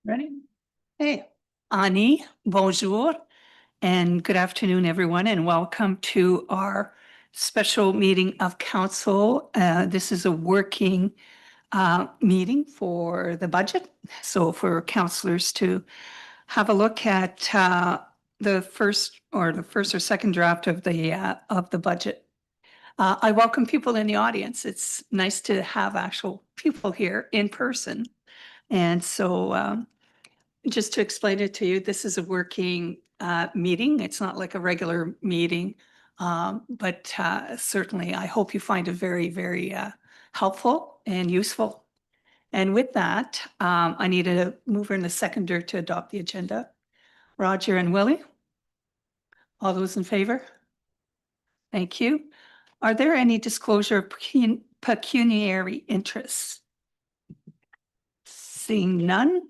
Ready? Hey, Ani, bonjour, and good afternoon, everyone, and welcome to our special meeting of council. This is a working meeting for the budget. So for councillors to have a look at the first or second draft of the budget. I welcome people in the audience. It's nice to have actual people here in person. And so just to explain it to you, this is a working meeting. It's not like a regular meeting. But certainly I hope you find it very, very helpful and useful. And with that, I need a mover and a seconder to adopt the agenda. Roger and Willie, all those in favor? Thank you. Are there any disclosure of pecuniary interests? Seeing none,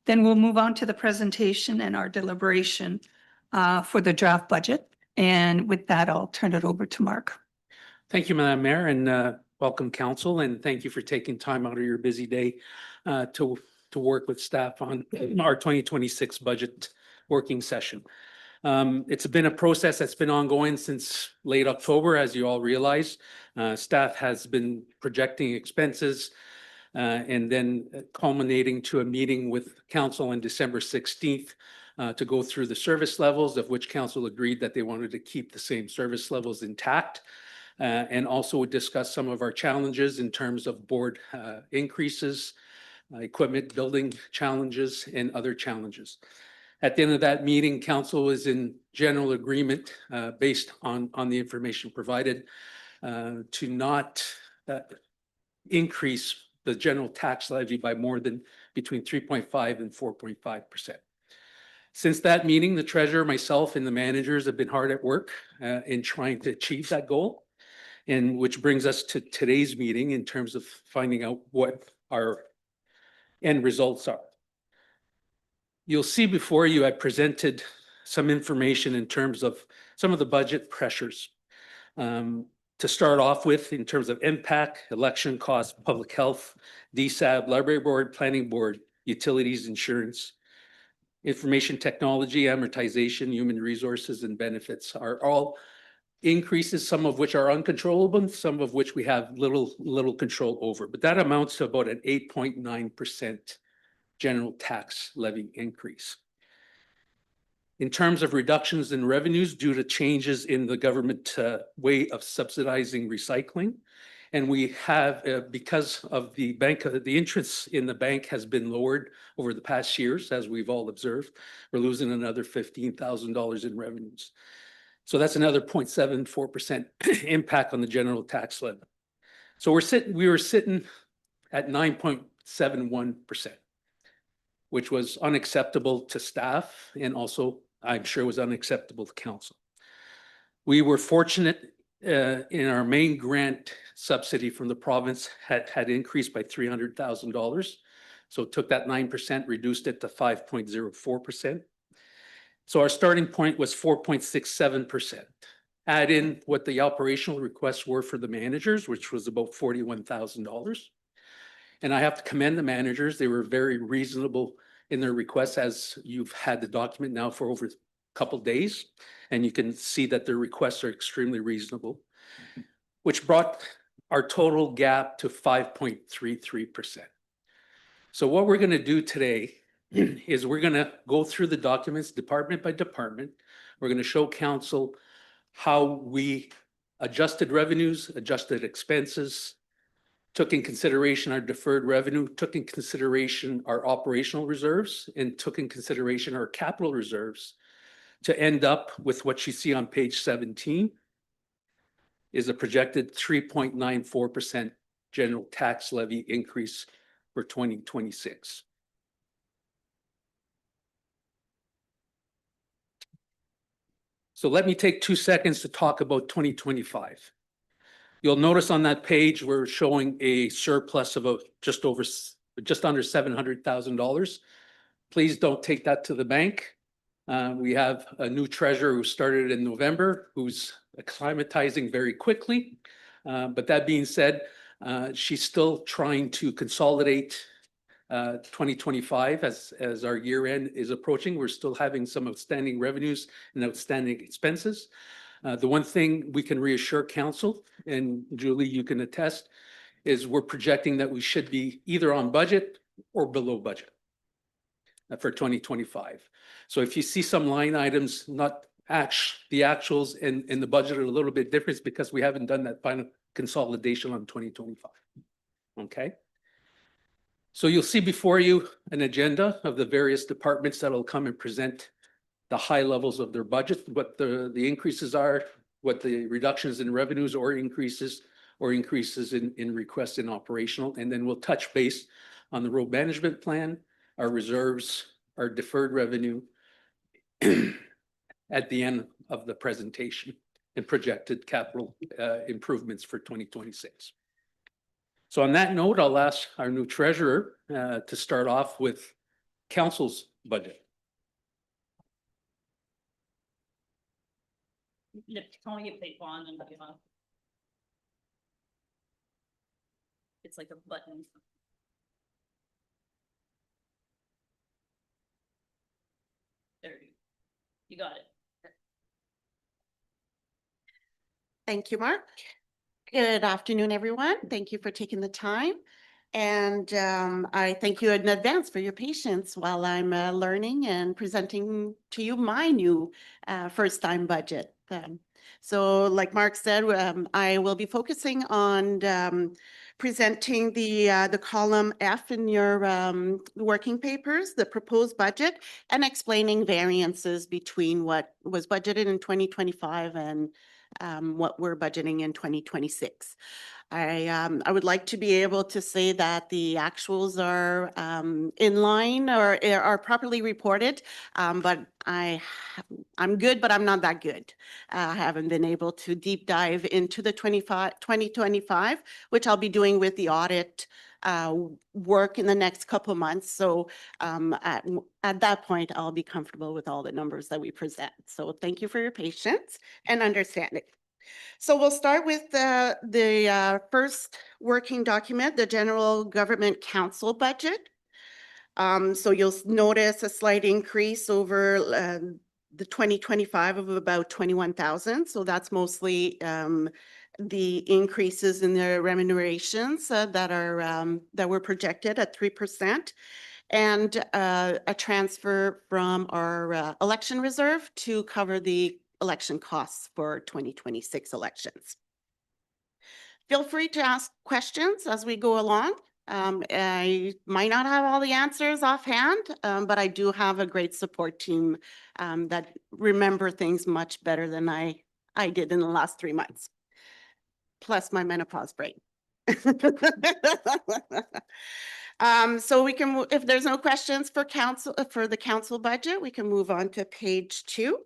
then we'll move on to the presentation and our deliberation for the draft budget. And with that, I'll turn it over to Mark. Thank you, Madam Mayor, and welcome council, and thank you for taking time out of your busy day to work with staff on our 2026 budget working session. It's been a process that's been ongoing since late October, as you all realize. Staff has been projecting expenses and then culminating to a meeting with council on December 16th to go through the service levels, of which council agreed that they wanted to keep the same service levels intact. And also discuss some of our challenges in terms of board increases, equipment building challenges, and other challenges. At the end of that meeting, council was in general agreement based on the information provided to not increase the general tax levy by more than between 3.5 and 4.5%. Since that meeting, the treasurer, myself, and the managers have been hard at work in trying to achieve that goal. And which brings us to today's meeting in terms of finding out what our end results are. You'll see before you, I presented some information in terms of some of the budget pressures. To start off with, in terms of impact, election costs, public health, DSAB, library board, planning board, utilities, insurance, information technology, amortization, human resources, and benefits are all increases, some of which are uncontrollable, some of which we have little control over. But that amounts to about an 8.9% general tax levy increase. In terms of reductions in revenues due to changes in the government way of subsidizing recycling, and we have, because of the bank, the interest in the bank has been lowered over the past years, as we've all observed. We're losing another $15,000 in revenues. So that's another 0.74% impact on the general tax levy. So we were sitting at 9.71%, which was unacceptable to staff, and also I'm sure was unacceptable to council. We were fortunate in our main grant subsidy from the province had increased by $300,000. So it took that 9%, reduced it to 5.04%. So our starting point was 4.67%. Add in what the operational requests were for the managers, which was about $41,000. And I have to commend the managers. They were very reasonable in their requests, as you've had the document now for over a couple of days. And you can see that their requests are extremely reasonable, which brought our total gap to 5.33%. So what we're going to do today is we're going to go through the documents department by department. We're going to show council how we adjusted revenues, adjusted expenses, took in consideration our deferred revenue, took in consideration our operational reserves, and took in consideration our capital reserves to end up with what you see on page 17 is a projected 3.94% general tax levy increase for 2026. So let me take 2 seconds to talk about 2025. You'll notice on that page, we're showing a surplus of just under $700,000. Please don't take that to the bank. We have a new treasurer who started in November, who's acclimatizing very quickly. But that being said, she's still trying to consolidate 2025, as our year end is approaching, we're still having some outstanding revenues and outstanding expenses. The one thing we can reassure council, and Julie, you can attest, is we're projecting that we should be either on budget or below budget for 2025. So if you see some line items, not the actuals and the budget are a little bit different, it's because we haven't done that final consolidation on 2025. Okay. So you'll see before you an agenda of the various departments that'll come and present the high levels of their budget, what the increases are, what the reductions in revenues or increases in requests in operational. And then we'll touch base on the road management plan, our reserves, our deferred revenue at the end of the presentation and projected capital improvements for 2026. So on that note, I'll ask our new treasurer to start off with council's budget. It's like a button. There you got it. Thank you, Mark. Good afternoon, everyone. Thank you for taking the time. And I thank you in advance for your patience while I'm learning and presenting to you my new first-time budget. So like Mark said, I will be focusing on presenting the column F in your working papers, the proposed budget, and explaining variances between what was budgeted in 2025 and what we're budgeting in 2026. I would like to be able to say that the actuals are in line or are properly reported, but I'm good, but I'm not that good. I haven't been able to deep dive into the 2025, which I'll be doing with the audit work in the next couple of months. So at that point, I'll be comfortable with all the numbers that we present. So thank you for your patience and understanding. So we'll start with the first working document, the General Government Council budget. So you'll notice a slight increase over the 2025 of about 21,000. So that's mostly the increases in the remunerations that were projected at 3%. And a transfer from our election reserve to cover the election costs for 2026 elections. Feel free to ask questions as we go along. I might not have all the answers offhand, but I do have a great support team that remember things much better than I did in the last 3 months. Plus my menopause brain. So we can, if there's no questions for the council budget, we can move on to page 2,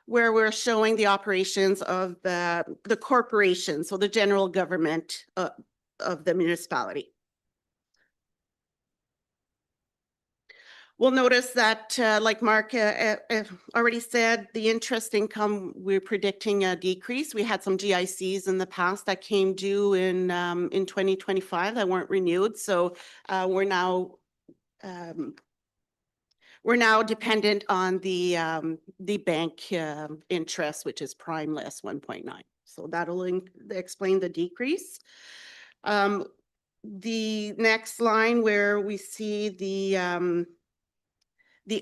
where we're showing the operations of the corporation, so the general government of the municipality. We'll notice that, like Mark already said, the interest income, we're predicting a decrease. We had some GICs in the past that came due in 2025 that weren't renewed. So we're now dependent on the bank interest, which is prime less 1.9. So that'll explain the decrease. The next line where we see the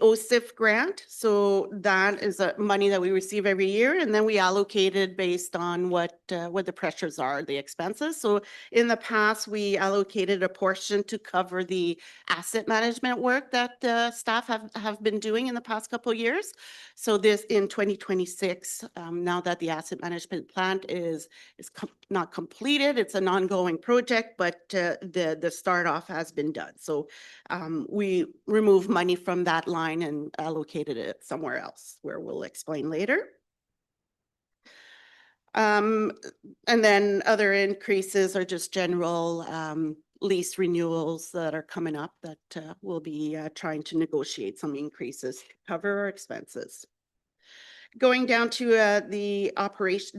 OSIF grant. So that is money that we receive every year, and then we allocate it based on what the pressures are, the expenses. So in the past, we allocated a portion to cover the asset management work that staff have been doing in the past couple of years. So this in 2026, now that the asset management plant is not completed, it's an ongoing project, but the start off has been done. So we remove money from that line and allocated it somewhere else, where we'll explain later. And then other increases are just general lease renewals that are coming up that we'll be trying to negotiate some increases to cover our expenses. Going down to the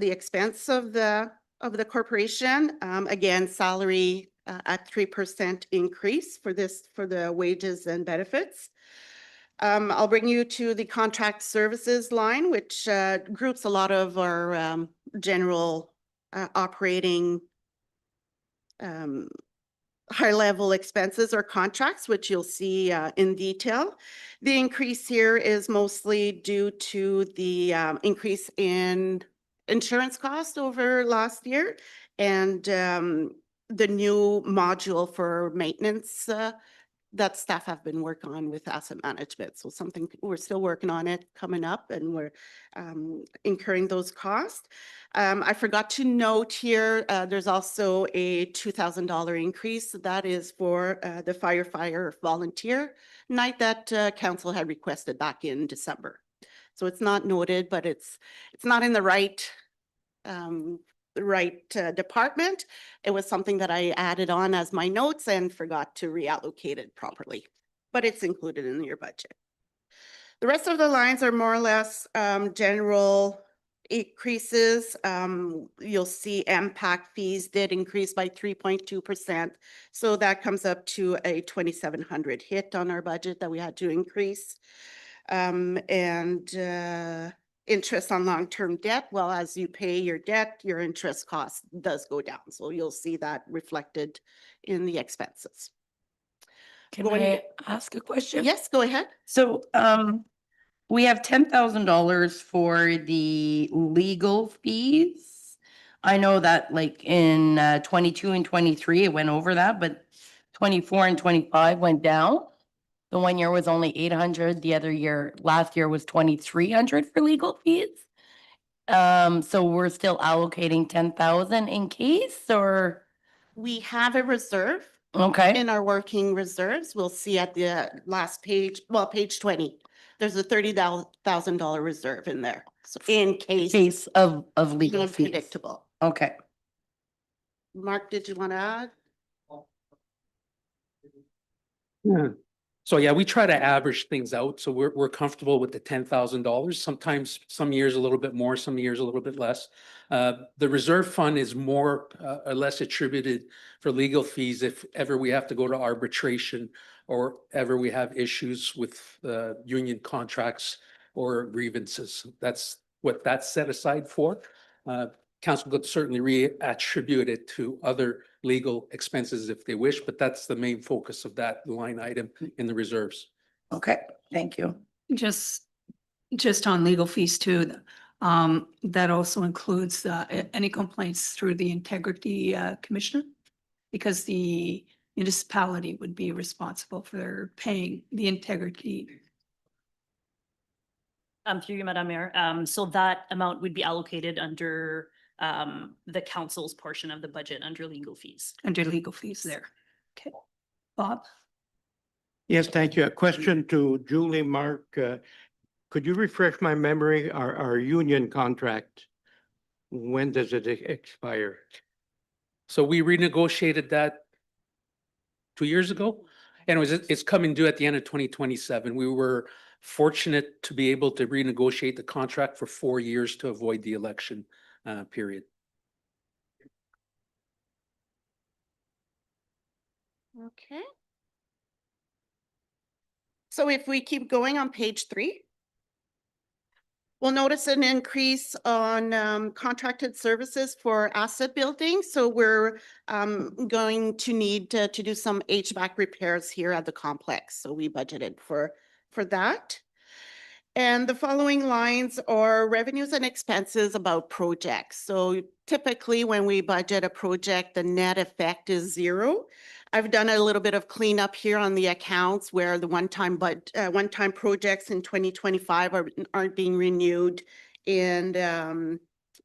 expense of the corporation, again, salary at 3% increase for the wages and benefits. I'll bring you to the contract services line, which groups a lot of our general operating high-level expenses or contracts, which you'll see in detail. The increase here is mostly due to the increase in insurance cost over last year and the new module for maintenance that staff have been working on with asset management. So something we're still working on it coming up, and we're incurring those costs. I forgot to note here, there's also a $2,000 increase. That is for the firefighter volunteer night that council had requested back in December. So it's not noted, but it's not in the right department. It was something that I added on as my notes and forgot to reallocate it properly, but it's included in your budget. The rest of the lines are more or less general increases. You'll see impact fees did increase by 3.2%. So that comes up to a 2,700 hit on our budget that we had to increase. Interest on long-term debt, well, as you pay your debt, your interest cost does go down. So you'll see that reflected in the expenses. Can Go I ahead. ask a question? Yes, go ahead. So, we have $10,000 for the legal fees. I know that like in 22 and 23, it went over that, but 24 and 25 went down. The one year was only 800. The other year, last year was 2,300 for legal fees. So we're still allocating 10,000 in case, or, We have a reserve okay, in our working reserves. We'll see at the last page, well, page 20. There's a $30,000 reserve in there. So in case case of legal it's fees. unpredictable. Okay. Mark, did you want to add? Yeah. So yeah, we try to average things out. So we're comfortable with the $10,000. Sometimes, some years a little bit more, some years a little bit less. The reserve fund is more or less attributed for legal fees if ever we have to go to arbitration or ever we have issues with union contracts or grievances. That's what that's set aside for. Council could certainly reattribute it to other legal expenses if they wish, but that's the main focus of that line item in the reserves. Okay, thank you. Just on legal fees too, that also includes any complaints through the integrity commissioner, because the municipality would be responsible for paying the integrity. Through you, Madam Mayor. So that amount would be allocated under the council's portion of the budget under legal fees. Under legal fees there. Okay. Bob? Yes, thank you. A question to Julie, Mark. Could you refresh my memory? Our union contract, when does it expire? So we renegotiated that 2 years ago. And it's coming due at the end of 2027. We were fortunate to be able to renegotiate the contract for 4 years to avoid the election period. Okay. So if we keep going on page 3, we'll notice an increase on contracted services for asset building. So we're going to need to do some HVAC repairs here at the complex. So we budgeted for that. And the following lines are revenues and expenses about projects. So typically when we budget a project, the net effect is 0. I've done a little bit of cleanup here on the accounts where the one-time projects in 2025 aren't being renewed in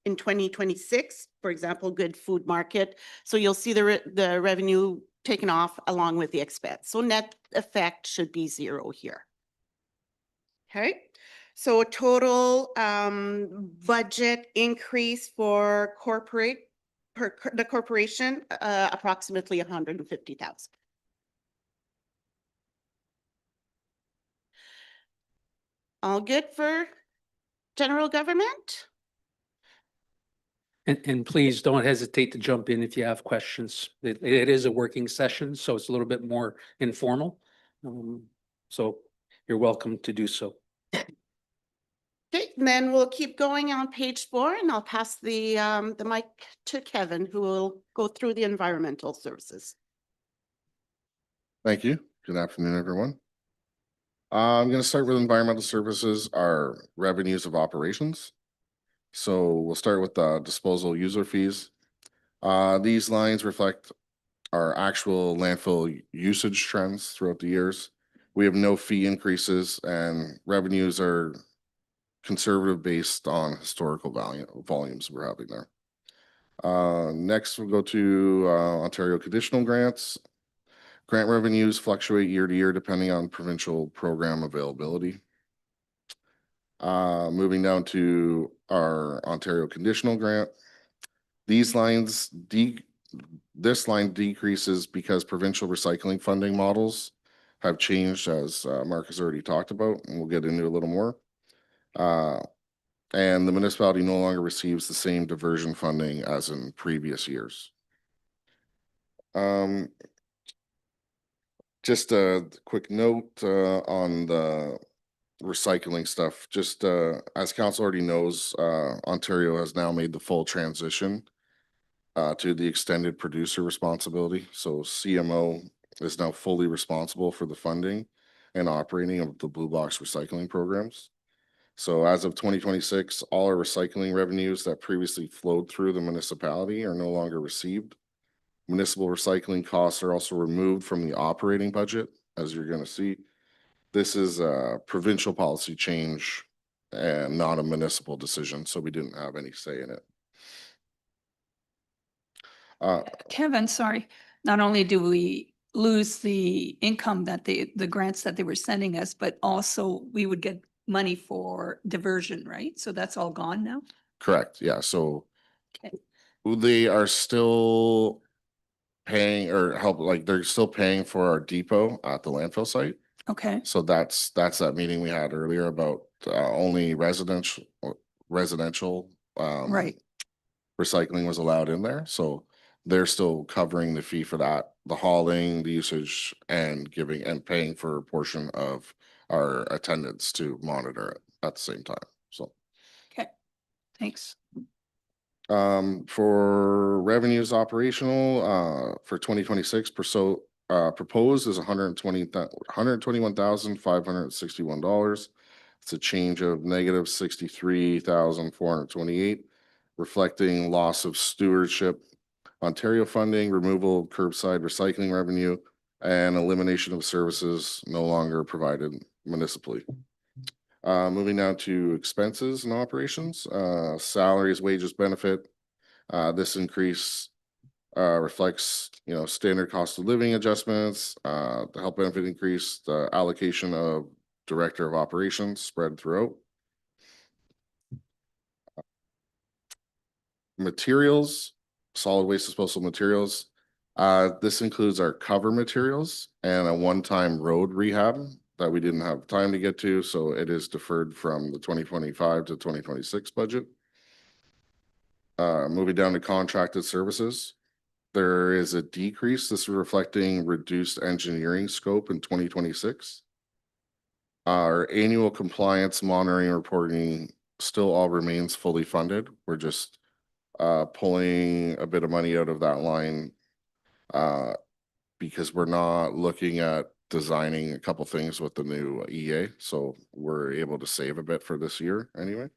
2026, for example, Good Food Market. So you'll see the revenue taken off along with the expense. So net effect should be 0 here. Okay, so a total budget increase for the corporation, approximately 150,000. All good for general government? And please don't hesitate to jump in if you have questions. It is a working session, so it's a little bit more informal. So you're welcome to do so. Okay, and then we'll keep going on page 4, and I'll pass the mic to Kevin, who will go through the environmental services. Thank you. Good afternoon, everyone. I'm going to start with environmental services, our revenues of operations. So we'll start with the disposal user fees. These lines reflect our actual landfill usage trends throughout the years. We have no fee increases and revenues are conservative based on historical volumes we're having there. Next, we'll go to Ontario conditional grants. Grant revenues fluctuate year to year depending on provincial program availability. Moving down to our Ontario conditional grant. This line decreases because provincial recycling funding models have changed, as Mark has already talked about, and we'll get into a little more. And the municipality no longer receives the same diversion funding as in previous years. Just a quick note on the recycling stuff. Just as council already knows, Ontario has now made the full transition to the extended producer responsibility. So CMO is now fully responsible for the funding and operating of the blue box recycling programs. So as of 2026, all our recycling revenues that previously flowed through the municipality are no longer received. Municipal recycling costs are also removed from the operating budget, as you're going to see. This is a provincial policy change and not a municipal decision, so we didn't have any say in it. Kevin, sorry, not only do we lose the income that the grants that they were sending us, but also we would get money for diversion, right? So that's all gone now? Correct, yeah, so Okay. they are still paying or help, like they're still paying for our depot at the landfill site. Okay, So that's that meeting we had earlier about only residential right. recycling was allowed in there. So they're still covering the fee for that, the hauling, the usage, and giving and paying for a portion of our attendance to monitor it at the same time. So Okay, thanks. for revenues operational for 2026 proposed is $121,561. It's a change of negative 63,428, reflecting loss of stewardship, Ontario funding, removal of curbside recycling revenue, and elimination of services no longer provided municipally. Moving now to expenses and operations, salaries, wages, benefit. This increase reflects, standard cost of living adjustments, the health benefit increase, the allocation of director of operations spread throughout. Materials, solid waste disposal materials. This includes our cover materials and a one-time road rehab that we didn't have time to get to, so it is deferred from the 2025 to 2026 budget. Moving down to contracted services. There is a decrease. This is reflecting reduced engineering scope in 2026. Our annual compliance monitoring and reporting still all remains fully funded. We're just pulling a bit of money out of that line because we're not looking at designing a couple things with the new EA. So we're able to save a bit for this year anyway.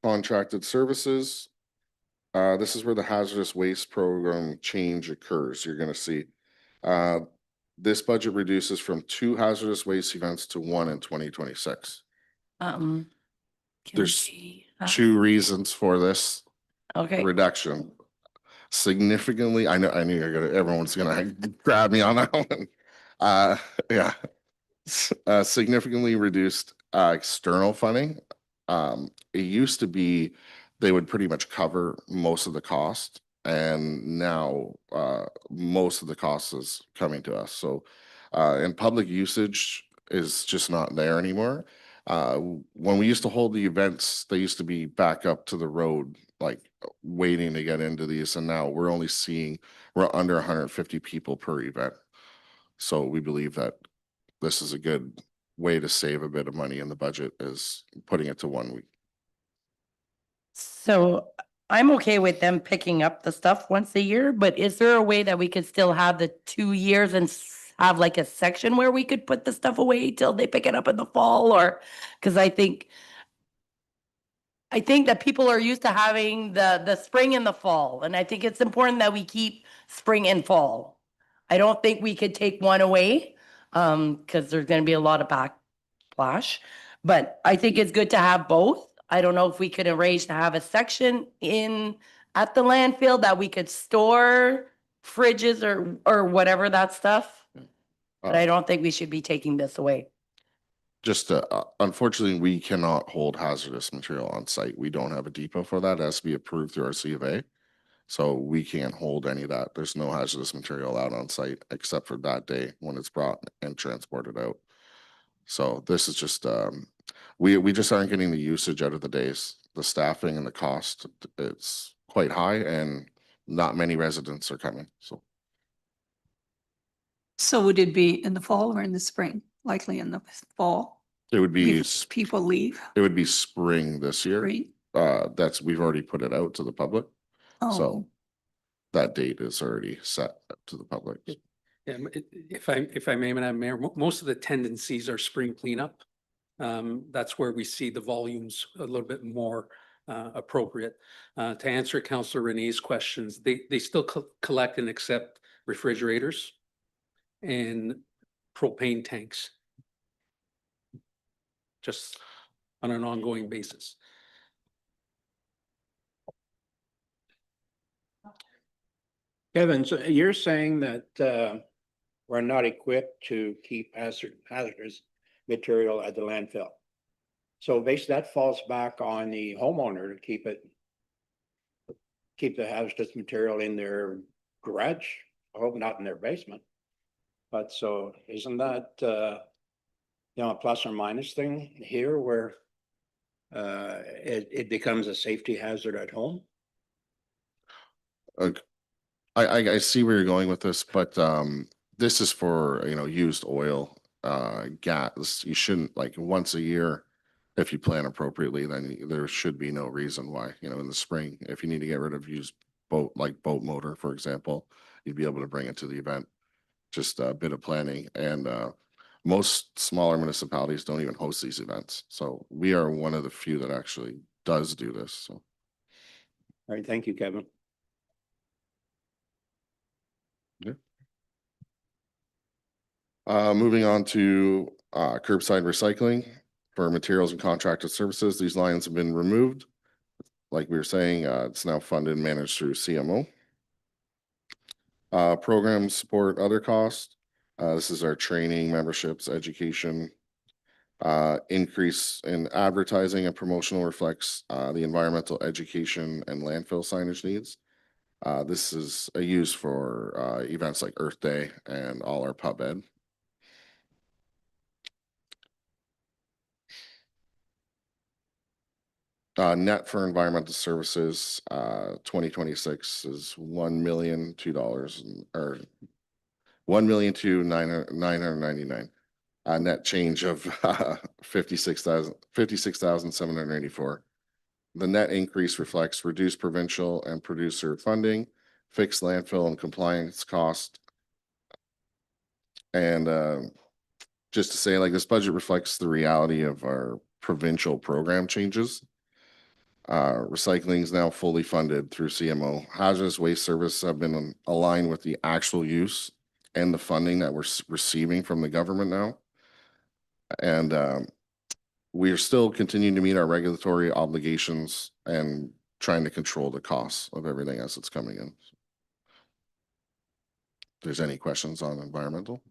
Contracted services. This is where the hazardous waste program change occurs. You're going to see this budget reduces from 2 hazardous waste events to 1 in 2026. Can There's we, 2 reasons for this okay, reduction. Significantly, I knew everyone's gonna grab me on that one. Yeah, significantly reduced external funding. It used to be they would pretty much cover most of the cost, and now most of the cost is coming to us. So, and public usage is just not there anymore. When we used to hold the events, they used to be back up to the road, like waiting to get into these. And now we're only seeing, we're under 150 people per event. So we believe that this is a good way to save a bit of money in the budget, is putting it to 1 week. So I'm okay with them picking up the stuff once a year, but is there a way that we could still have the 2 years and have like a section where we could put the stuff away till they pick it up in the fall? Or, because I think that people are used to having the spring and the fall, and I think it's important that we keep spring and fall. I don't think we could take one away, because there's gonna be a lot of backlash. But I think it's good to have both. I don't know if we could arrange to have a section at the landfill that we could store fridges or whatever that stuff. But I don't think we should be taking this away. Just unfortunately, we cannot hold hazardous material on site. We don't have a depot for that. It has to be approved through our C of A. So we can't hold any of that. There's no hazardous material out on site except for that day when it's brought and transported out. So this is just, we just aren't getting the usage out of the days. The staffing and the cost, it's quite high, and not many residents are coming, so. So would it be in the fall or in the spring? Likely in the fall. It would be, Before people leave, it would be spring this year. right? We've already put it out to the public. Oh, So that date is already set to the public. Yeah, if I may, Madam Mayor, most of the tendencies are spring cleanup. That's where we see the volumes a little bit more appropriate. To answer Councillor Renee's questions, they still collect and accept refrigerators and propane tanks. Just on an ongoing basis. Kevin, so you're saying that we're not equipped to keep hazardous material at the landfill. So basically that falls back on the homeowner to keep the hazardous material in their garage. I hope not in their basement. But so isn't that a plus or minus thing here where it becomes a safety hazard at home? I see where you're going with this, but this is for, used oil, gas. You shouldn't, like, once a year, if you plan appropriately, then there should be no reason why, in the spring, if you need to get rid of used boat motor, for example, you'd be able to bring it to the event. Just a bit of planning, and most smaller municipalities don't even host these events. So we are one of the few that actually does do this, so. All right, thank you, Kevin. Moving on to curbside recycling for materials and contracted services. These lines have been removed. Like we were saying, it's now funded and managed through CMO. Program support, other costs. This is our training, memberships, education. Increase in advertising and promotional reflects the environmental education and landfill signage needs. This is a use for events like Earth Day and all our pub ed. Net for environmental services, 2026 is $1,002 or $1,002,999. A net change of 56,784. The net increase reflects reduced provincial and producer funding, fixed landfill and compliance cost. And just to say, like, this budget reflects the reality of our provincial program changes. Recycling is now fully funded through CMO. Hazardous waste service have been aligned with the actual use and the funding that we're receiving from the government now. And we are still continuing to meet our regulatory obligations and trying to control the costs of everything as it's coming in. If there's any questions on environmental?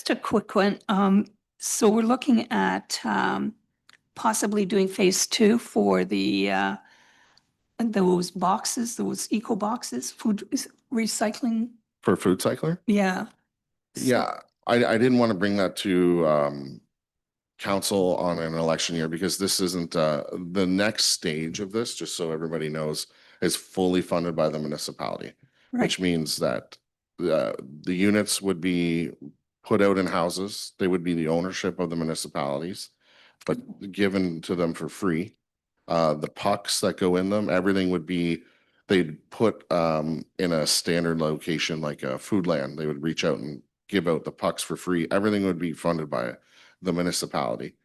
just a quick one. So we're looking at possibly doing phase 2 for those boxes, those eco boxes, food recycling. For food cycler? Yeah. Yeah, I didn't want to bring that to council on an election year because this isn't the next stage of this, just so everybody knows, is fully funded by the municipality, Right. which means that the units would be put out in houses. They would be the ownership of the municipalities, but given to them for free. The pucks that go in them, everything would be, they'd put in a standard location like a food land. They would reach out and give out the pucks for free. Everything would be funded by the municipality.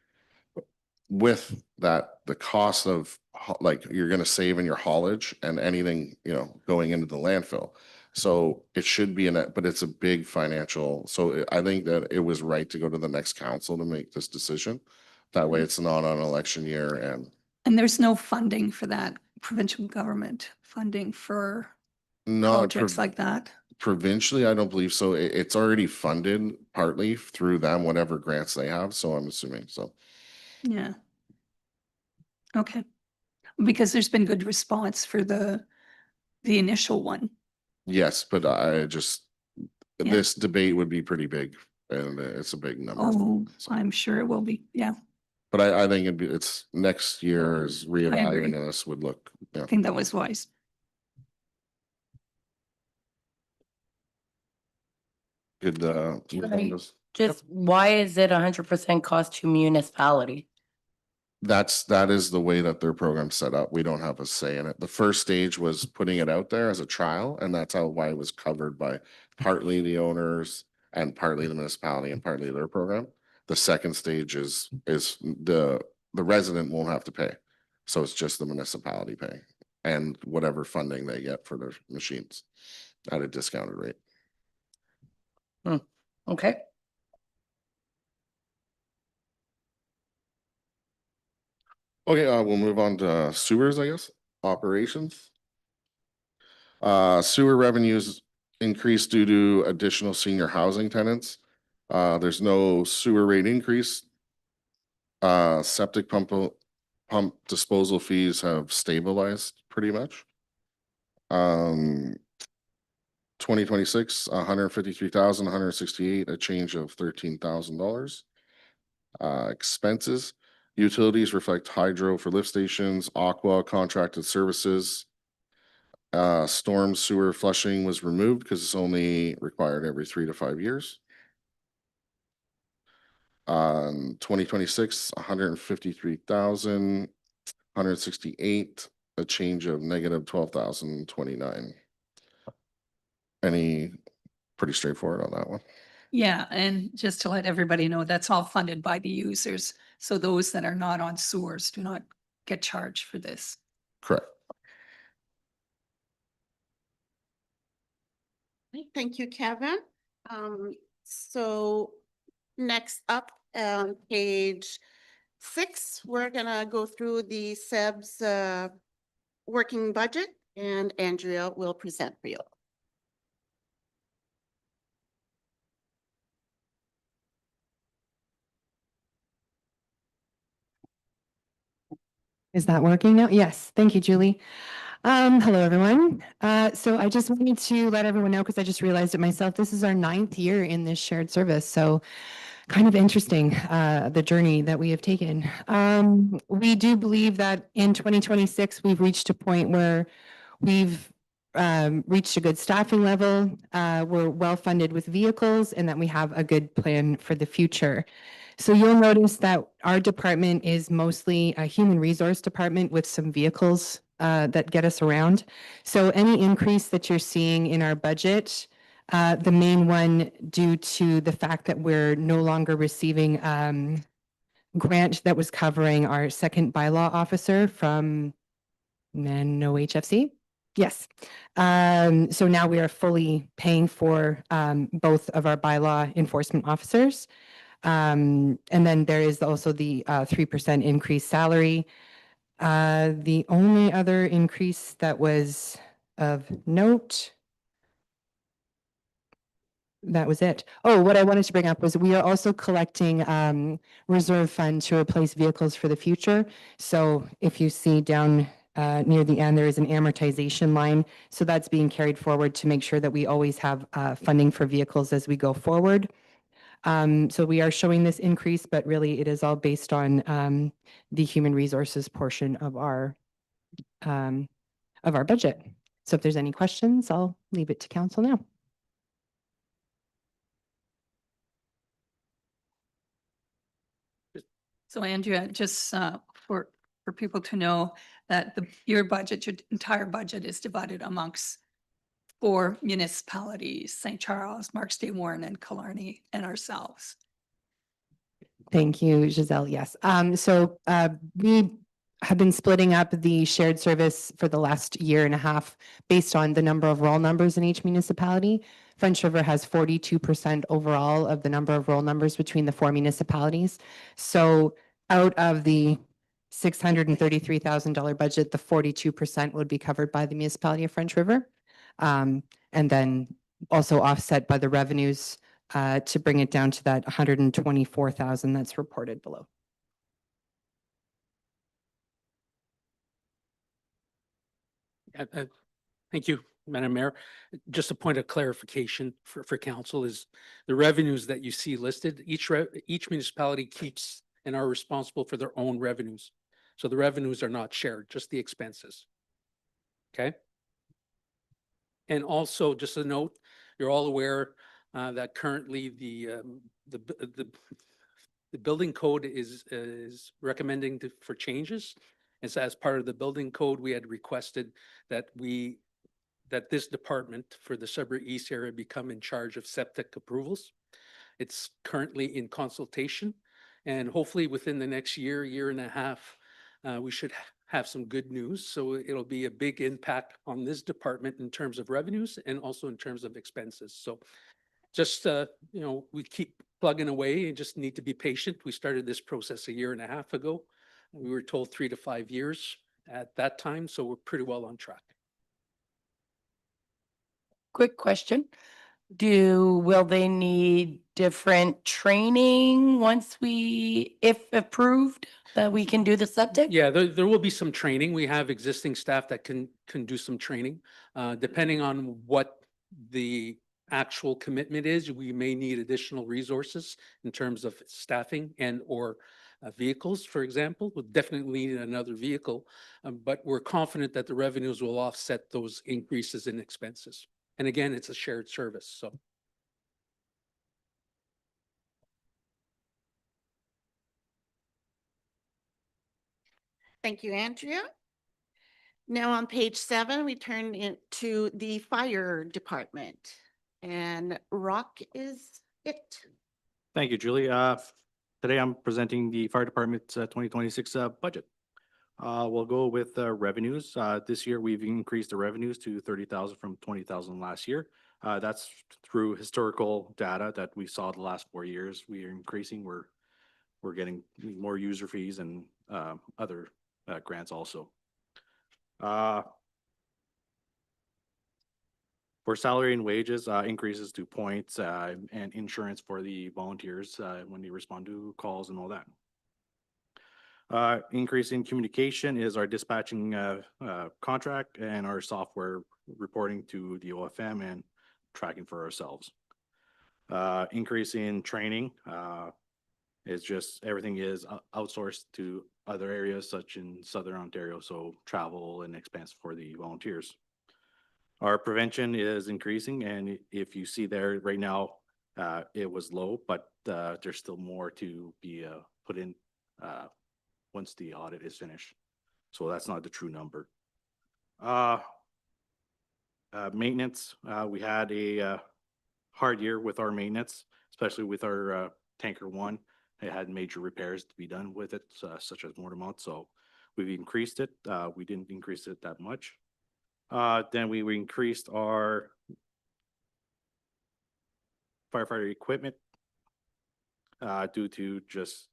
With that, the cost of like you're gonna save in your haulage and anything, you know, going into the landfill. So it should be in it, but it's a big financial, so I think that it was right to go to the next council to make this decision. That way it's not on election year And there's no funding for that, provincial government funding for not projects like that? provincially, I don't believe so. It's already funded partly through them, whatever grants they have, so I'm assuming so. Yeah. Okay. Because there's been good response for the initial one. Yes, but I just, Yeah. this debate would be pretty big and it's a big number. Oh, So, I'm sure it will be. Yeah, but I think it's next year's reevaluating this would look, yeah. I think that was wise. Good, move on Right. this. Just why is it 100% cost to municipality? That is the way that their program's set up. We don't have a say in it. The first stage was putting it out there as a trial, and that's why it was covered by partly the owners and partly the municipality and partly their program. The second stage is the resident won't have to pay. So it's just the municipality paying and whatever funding they get for their machines at a discounted rate. Okay. Okay, we'll move on to sewers, I guess, operations. Sewer revenues increased due to additional senior housing tenants. There's no sewer rate increase. Septic pump disposal fees have stabilized pretty much. 2026, 153,168, a change of $13,000. Expenses, utilities reflect hydro for lift stations, aqua contracted services. Storm sewer flushing was removed because it's only required every 3 to 5 years. 2026, 153,168, a change of negative 12,029. Any pretty straightforward on that one. Yeah, and just to let everybody know, that's all funded by the users. So those that are not on sewers do not get charged for this. Correct. Thank you, Kevin. So next up, page 6, we're gonna go through the SEB's working budget, and Andrea will present for you. Is that working now? Yes, thank you, Julie. Hello, everyone. So I just wanted to let everyone know, because I just realized it myself, this is our 9th year in this shared service. So kind of interesting, the journey that we have taken. We do believe that in 2026, we've reached a point where we've reached a good staffing level. We're well-funded with vehicles, and that we have a good plan for the future. So you'll notice that our department is mostly a human resource department with some vehicles that get us around. So any increase that you're seeing in our budget, the main one due to the fact that we're no longer receiving grant that was covering our second bylaw officer from NOHFC. Yes. So now we are fully paying for both of our bylaw enforcement officers. And then there is also the 3% increased salary. The only other increase that was of note, that was it. Oh, what I wanted to bring up was we are also collecting reserve fund to replace vehicles for the future. So if you see down near the end, there is an amortization line. So that's being carried forward to make sure that we always have funding for vehicles as we go forward. So we are showing this increase, but really it is all based on the human resources portion of our budget. So if there's any questions, I'll leave it to council now. So Andrea, just for people to know that your budget, your entire budget is divided amongst 4 municipalities, St. Charles, Marks Day Warren, and Killarney, and ourselves. Thank you, Giselle. Yes. So we have been splitting up the shared service for the last year and a half based on the number of roll numbers in each municipality. French River has 42% overall of the number of roll numbers between the 4 municipalities. So out of the $633,000 budget, the 42% would be covered by the municipality of French River. And then also offset by the revenues to bring it down to that 124,000 that's reported below. Thank you, Madam Mayor. Just a point of clarification for council is the revenues that you see listed, each municipality keeps and are responsible for their own revenues. So the revenues are not shared, just the expenses. Okay? And also, just a note, you're all aware that currently the building code is recommending for changes. And so as part of the building code, we had requested that this department for the Sudbury East area become in charge of septic approvals. It's currently in consultation, and hopefully within the next year and a half, we should have some good news. So it'll be a big impact on this department in terms of revenues and also in terms of expenses. So just, we keep plugging away and just need to be patient. We started this process a year and a half ago. We were told 3 to 5 years at that time, so we're pretty well on track. Quick question. Will they need different training if approved, that we can do the septic? Yeah, there will be some training. We have existing staff that can do some training. Depending on what the actual commitment is, we may need additional resources in terms of staffing and or vehicles, for example. We'll definitely need another vehicle, but we're confident that the revenues will offset those increases in expenses. And again, it's a shared service, so. Thank you, Andrea. Now on page 7, we turn into the fire department, and Rock is it. Thank you, Julie. Today I'm presenting the fire department's 2026 budget. We'll go with revenues. This year we've increased the revenues to 30,000 from 20,000 last year. That's through historical data that we saw the last 4 years. We are increasing. We're getting more user fees and other grants also. For salary and wages, increases to points and insurance for the volunteers when they respond to calls and all that. Increase in communication is our dispatching contract and our software reporting to the OFM and tracking for ourselves. Increase in training is just everything is outsourced to other areas such in Southern Ontario, so travel and expense for the volunteers. Our prevention is increasing, and if you see there right now, it was low, but there's still more to be put in once the audit is finished. So that's not the true number. Maintenance, we had a hard year with our maintenance, especially with our tanker 1. It had major repairs to be done with it, such as mortar mount. So we've increased it. We didn't increase it that much. Then we increased our firefighter equipment due to just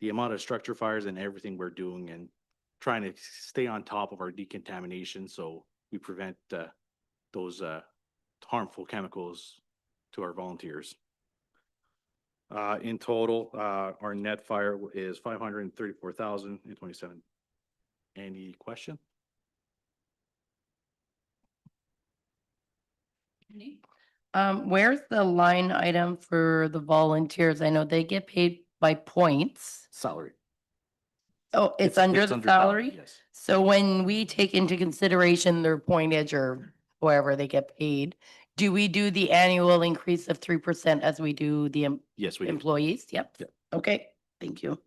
the amount of structure fires and everything we're doing and trying to stay on top of our decontamination so we prevent those harmful chemicals to our volunteers. In total, our net fire is $534,027. Any question? Where's the line item for the volunteers? I know they get paid by points. Salary. Oh, it's under the salary? Yes. So when we take into consideration their pointage or wherever they get paid, do we do the annual increase of 3% as we do the Yes, we do. employees? Yep. Yep. Okay, thank you.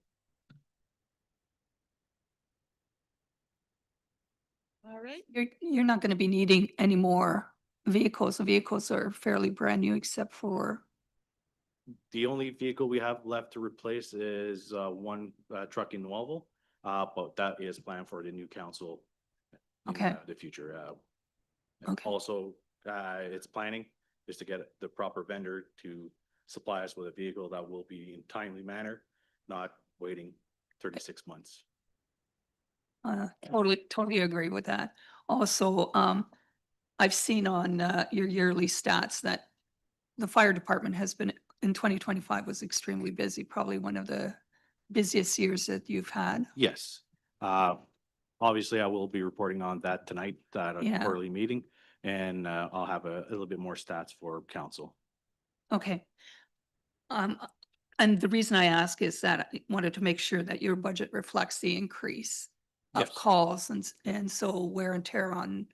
All right. You're not going to be needing any more vehicles. The vehicles are fairly brand new except for, The only vehicle we have left to replace is one truck in Novel, but that is planned for the new council in Okay. the future. And Okay. Also, its planning is to get the proper vendor to supply us with a vehicle that will be in timely manner, not waiting 36 months. totally agree with that. Also, I've seen on your yearly stats that the fire department has been, in 2025 was extremely busy, probably one of the busiest years that you've had. Yes. Obviously, I will be reporting on that tonight at a Yeah. quarterly meeting, and I'll have a little bit more stats for council. Okay. And the reason I ask is that I wanted to make sure that your budget reflects the increase of Yes. calls and so wear and tear on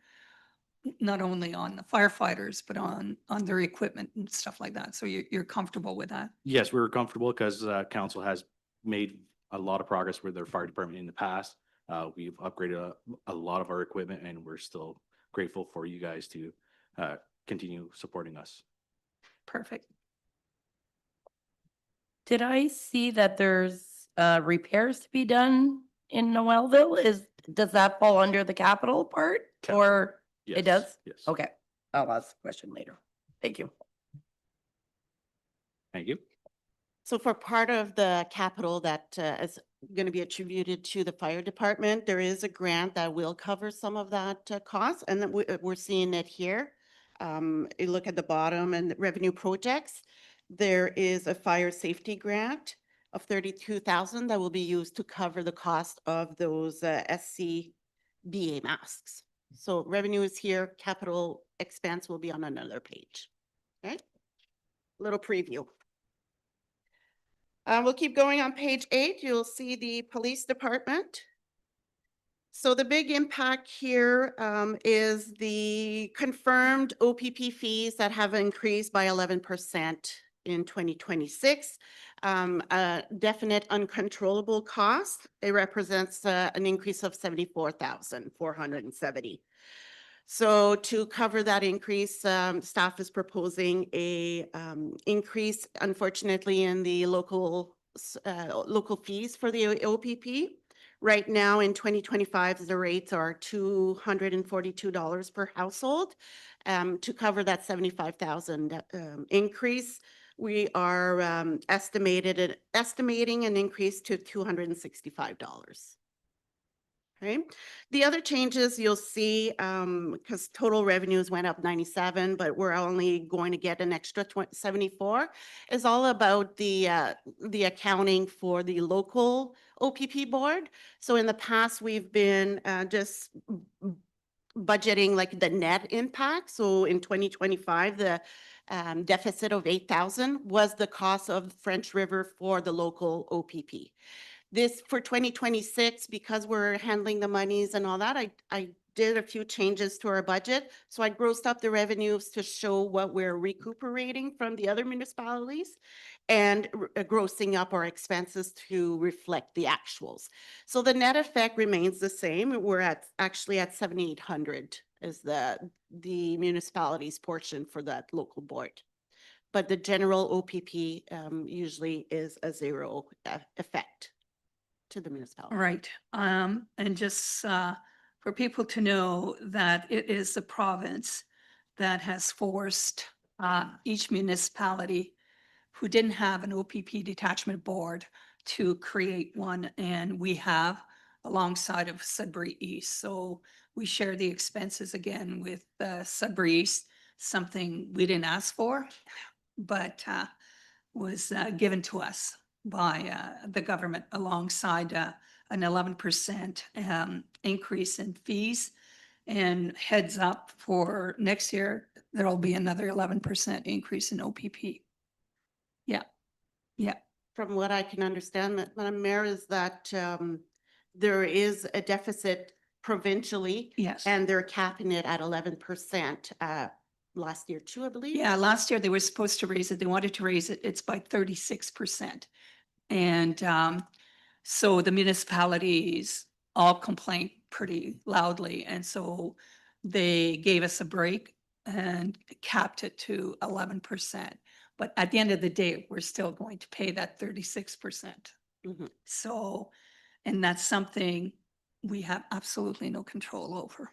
not only on the firefighters, but on their equipment and stuff like that. So you're comfortable with that? Yes, we were comfortable because council has made a lot of progress with their fire department in the past. We've upgraded a lot of our equipment, and we're still grateful for you guys to continue supporting us. Perfect. Did I see that there's repairs to be done in Noelville? Does that fall under the capital part or Yes, it does? Yes. Okay, I'll ask the question later. Thank you. Thank you. So for part of the capital that is going to be attributed to the fire department, there is a grant that will cover some of that cost, and we're seeing it here. You look at the bottom and the revenue projects, there is a fire safety grant of 32,000 that will be used to cover the cost of those SCBA masks. So revenue is here, capital expense will be on another page. Okay, little preview. We'll keep going on page 8. You'll see the police department. So the big impact here is the confirmed OPP fees that have increased by 11% in 2026. A definite uncontrollable cost. It represents an increase of 74,470. So to cover that increase, staff is proposing a increase, unfortunately, in the local fees for the OPP. Right now in 2025, the rates are $242 per household. To cover that 75,000 increase, we are estimating an increase to $265. Okay. The other changes you'll see, because total revenues went up 97, but we're only going to get an extra 74, is all about the accounting for the local OPP board. So in the past, we've been just budgeting like the net impact. So in 2025, the deficit of 8,000 was the cost of French River for the local OPP. This for 2026, because we're handling the monies and all that, I did a few changes to our budget. So I grossed up the revenues to show what we're recuperating from the other municipalities and grossing up our expenses to reflect the actuals. So the net effect remains the same. We're actually at 7,800 is the municipality's portion for that local board. But the general OPP usually is a zero effect to the municipality. Right. And just for people to know that it is the province that has forced each municipality who didn't have an OPP detachment board to create one, and we have alongside of Sudbury East. So we share the expenses again with Sudbury East, something we didn't ask for, but was given to us by the government alongside a an 11% increase in fees. And heads up for next year, there'll be another 11% increase in OPP. Yeah, yeah. From what I can understand, Madam Mayor, is that there is a deficit provincially Yes. and they're capping it at 11% last year too, I believe. Yeah, last year they were supposed to raise it. They wanted to raise it. It's by 36%. And so the municipalities all complained pretty loudly. And so they gave us a break and capped it to 11%. But at the end of the day, we're still going to pay that 36%. Mhm. So, and that's something we have absolutely no control over,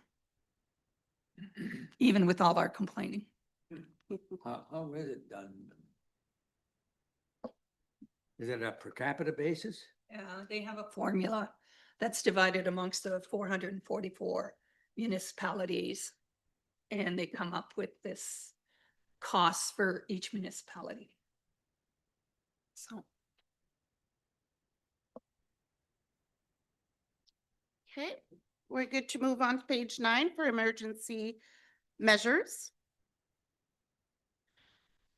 even with all our complaining. How is it done? Is it a per capita basis? They have a formula that's divided amongst the 444 municipalities. And they come up with this cost for each municipality. So, Okay, we're good to move on to page 9 for emergency measures.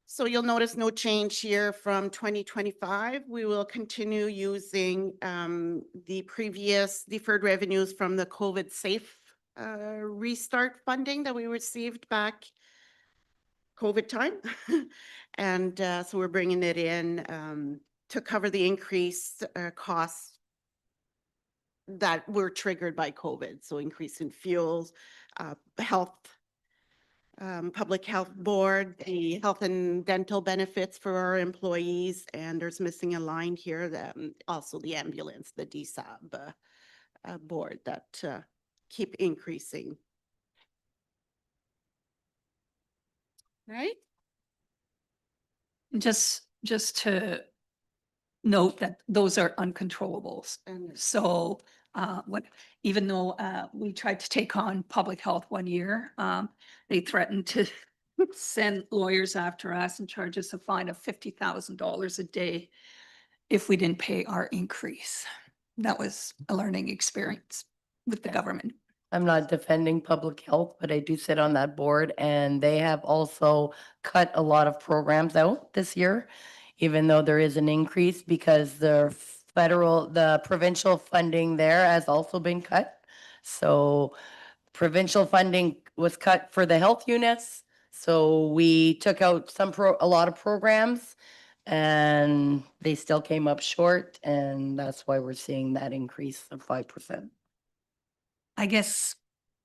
So you'll notice no change here from 2025. We will continue using the previous deferred revenues from the COVID safe restart funding that we received back COVID time. And so we're bringing it in to cover the increased costs that were triggered by COVID. So increase in fuels, health, public health board, the health and dental benefits for our employees, and there's missing a line here that also the ambulance, the DSAB board that keep increasing. Right? just to note that those are uncontrollables. And So even though we tried to take on public health one year, they threatened to send lawyers after us and charge us a fine of $50,000 a day if we didn't pay our increase. That was a learning experience with the government. I'm not defending public health, but I do sit on that board and they have also cut a lot of programs out this year, even though there is an increase because the provincial funding there has also been cut. So provincial funding was cut for the health units. So we took out a lot of programs and they still came up short. And that's why we're seeing that increase of 5%. I guess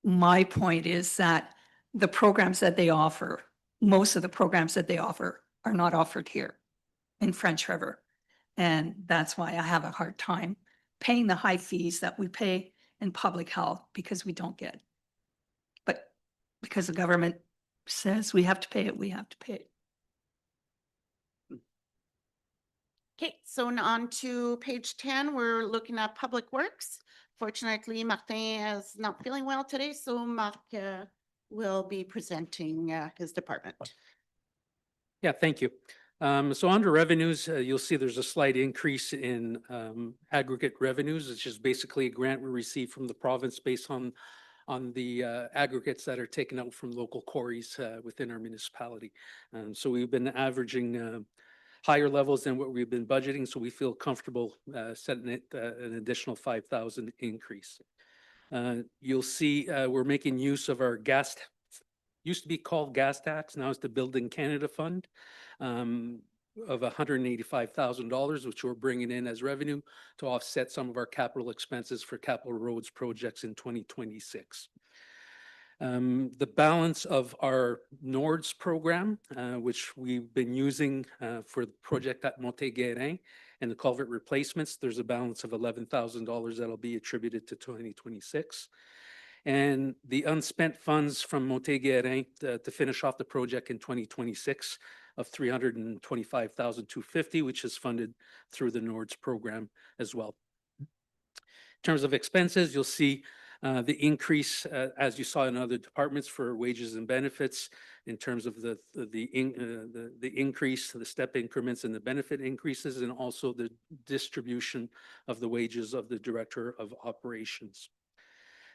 my point is that the programs that they offer, most of the programs that they offer are not offered here in French River. And that's why I have a hard time paying the high fees that we pay in public health because we don't get it. But because the government says we have to pay it, we have to pay it. okay, so on to page 10, we're looking at public works. Fortunately, Martin is not feeling well today, so Marc will be presenting his department. Yeah, thank you. So under revenues, you'll see there's a slight increase in aggregate revenues, which is basically a grant we received from the province based on the aggregates that are taken out from local quarries within our municipality. So we've been averaging higher levels than what we've been budgeting, so we feel comfortable setting it an additional 5,000 increase. You'll see we're making use of our gas, used to be called gas tax, now it's the Building Canada Fund of $185,000, which we're bringing in as revenue to offset some of our capital expenses for capital roads projects in 2026. The balance of our NORDS program, which we've been using for the project at Montéguérin and the culvert replacements, there's a balance of $11,000 that'll be attributed to 2026. And the unspent funds from Montéguérin to finish off the project in 2026 of $325,250, which is funded through the NORDS program as well. In terms of expenses, you'll see The increase, as you saw in other departments for wages and benefits, in terms of the increase, the step increments and the benefit increases, and also the distribution of the wages of the Director of Operations.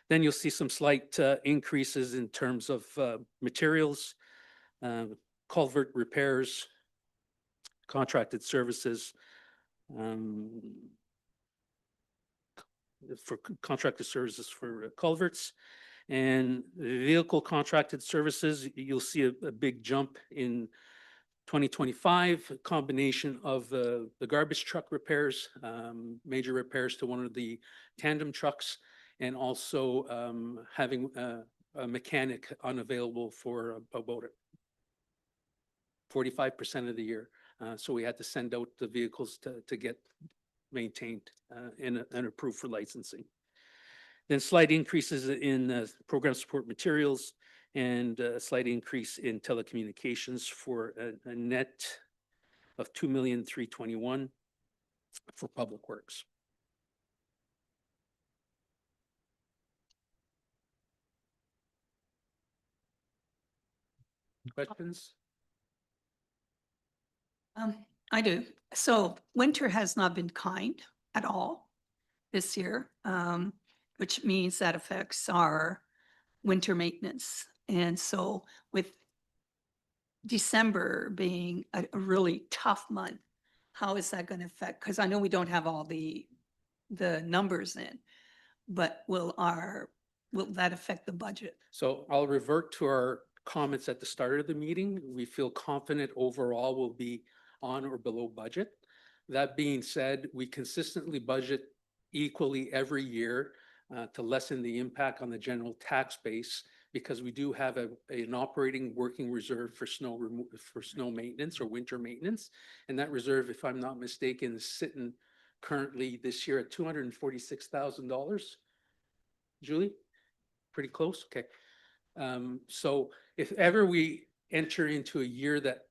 Then you'll see some slight increases in terms of materials, culvert repairs, contracted services, for contracted services for culverts, and vehicle contracted services. You'll see a big jump in 2025, a combination of the garbage truck repairs, major repairs to one of the tandem trucks, and also having a mechanic unavailable for about 45% of the year. So we had to send out the vehicles to get maintained and approved for licensing. Then slight increases in program support materials, and a slight increase in telecommunications for a net of 2,321,000 for Public Works. Questions? I do. So winter has not been kind at all this year, which means that affects our winter maintenance. And so with December being a really tough month, how is that going to affect? Because I know we don't have all the numbers in, but will that affect the budget? So I'll revert to our comments at the start of the meeting. We feel confident overall will be on or below budget. That being said, we consistently budget equally every year to lessen the impact on the general tax base, because we do have an operating working reserve for snow maintenance or winter maintenance. And that reserve, if I'm not mistaken, is sitting currently this year at $246,000. Julie? Pretty close? Okay. So if ever we enter into a year that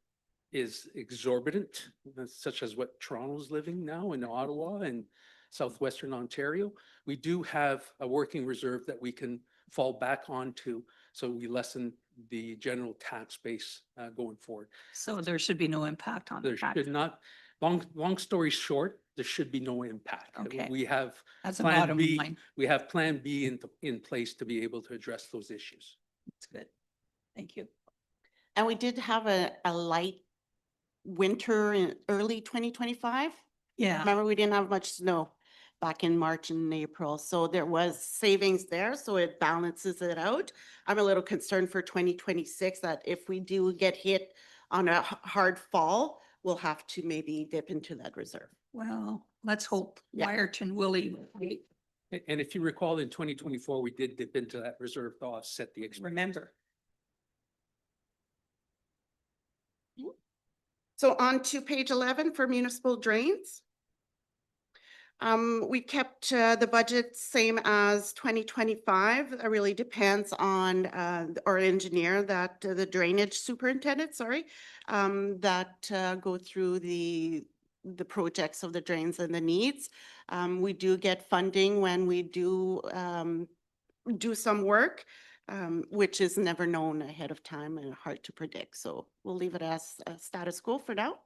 is exorbitant, such as what Toronto's living now in Ottawa and southwestern Ontario, we do have a working reserve that we can fall back onto, so we lessen the general tax base going forward. So there should be no impact on There the tax. should not, long story short, there should be no impact. Okay. We have That's a Plan bottom B. line. We have Plan B in place to be able to address those issues. That's good. Thank you. And we did have a light winter in early 2025. Yeah. Remember, we didn't have much snow back in March and April, so there was savings there, so it balances it out. I'm a little concerned for 2026 that if we do get hit on a hard fall, we'll have to maybe dip into that reserve. Well, let's hope Yeah. Wyerton Willie And if you recall, in 2024, we did dip into that reserve to offset the expense. remember. So on to page 11 for municipal drains. We kept the budget same as 2025. It really depends on our engineer, that the drainage superintendent, sorry, that go through the projects of the drains and the needs. We do get funding when we do some work, which is never known ahead of time and hard to predict. So we'll leave it as status quo for now.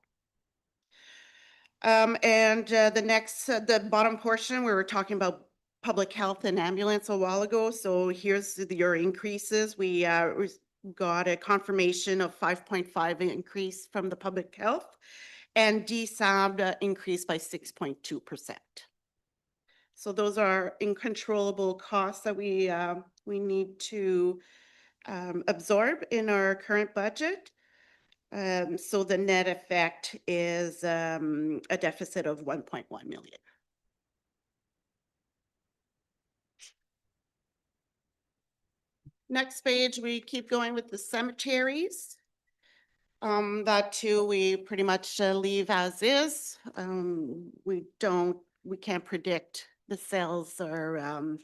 And the next, the bottom portion, we were talking about public health and ambulance a while ago. So here's your increases. We got a confirmation of 5.5 increase from the public health, and DSAB increased by 6.2%. So those are uncontrollable costs that we need to absorb in our current budget. So the net effect is a deficit of 1.1 million. Next page, we keep going with the cemeteries. That too, we pretty much leave as is. We can't predict the sales or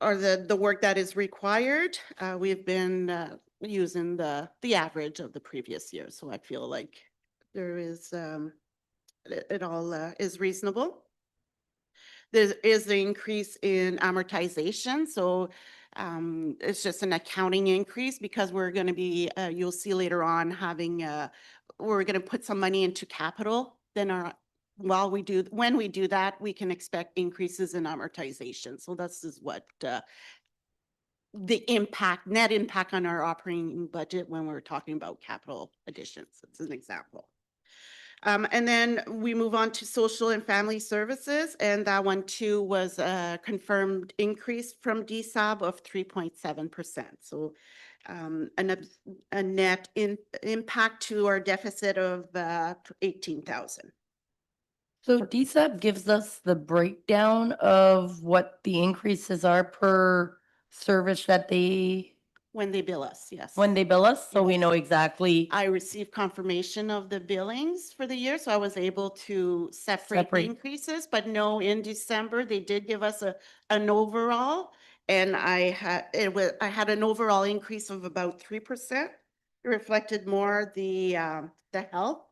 the work that is required. We've been using the average of the previous year, so I feel like there is it all is reasonable. There is the increase in amortization, so it's just an accounting increase because we're going to be, you'll see later on having, we're going to put some money into capital. Then when we do that, we can expect increases in amortization. So this is what the net impact on our operating budget when we're talking about capital additions. It's an example. And then we move on to social and family services, and that one too was a confirmed increase from DSAB of 3.7%. So a net impact to our deficit of 18,000. So DSAP gives us the breakdown of what the increases are per service that When they bill us, yes. when they bill us, so we Yes. know exactly. I received confirmation of the billings for the year, so I was able to separate the Separate. increases, but no, in December, they did give us an overall. And I had an overall increase of about 3%. It reflected more the health.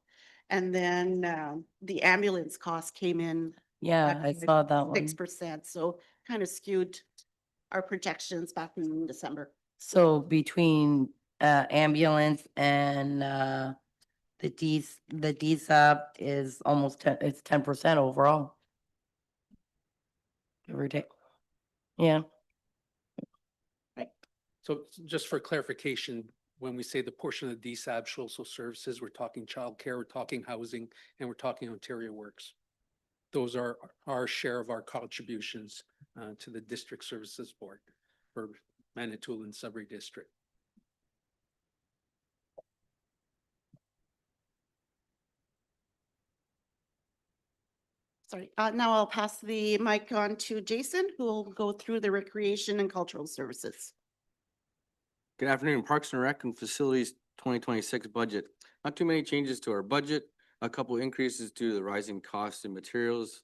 And then the ambulance cost came in Yeah, I saw that one. 6%, so kind of skewed our projections back in December. So between ambulance and the DSAP is almost 10% overall. Give or take. Yeah, So just for clarification, when we say the portion of the DSAB social services, we're talking childcare, we're talking housing, and we're talking Ontario Works. Those are our share of our contributions to the District Services Board for Manitoulin Sudbury District. Sorry, now I'll pass the mic on to Jason, who will go through the recreation and cultural services. Good afternoon. Parks and Rec and Facilities 2026 budget. Not too many changes to our budget. A couple increases due to the rising costs in materials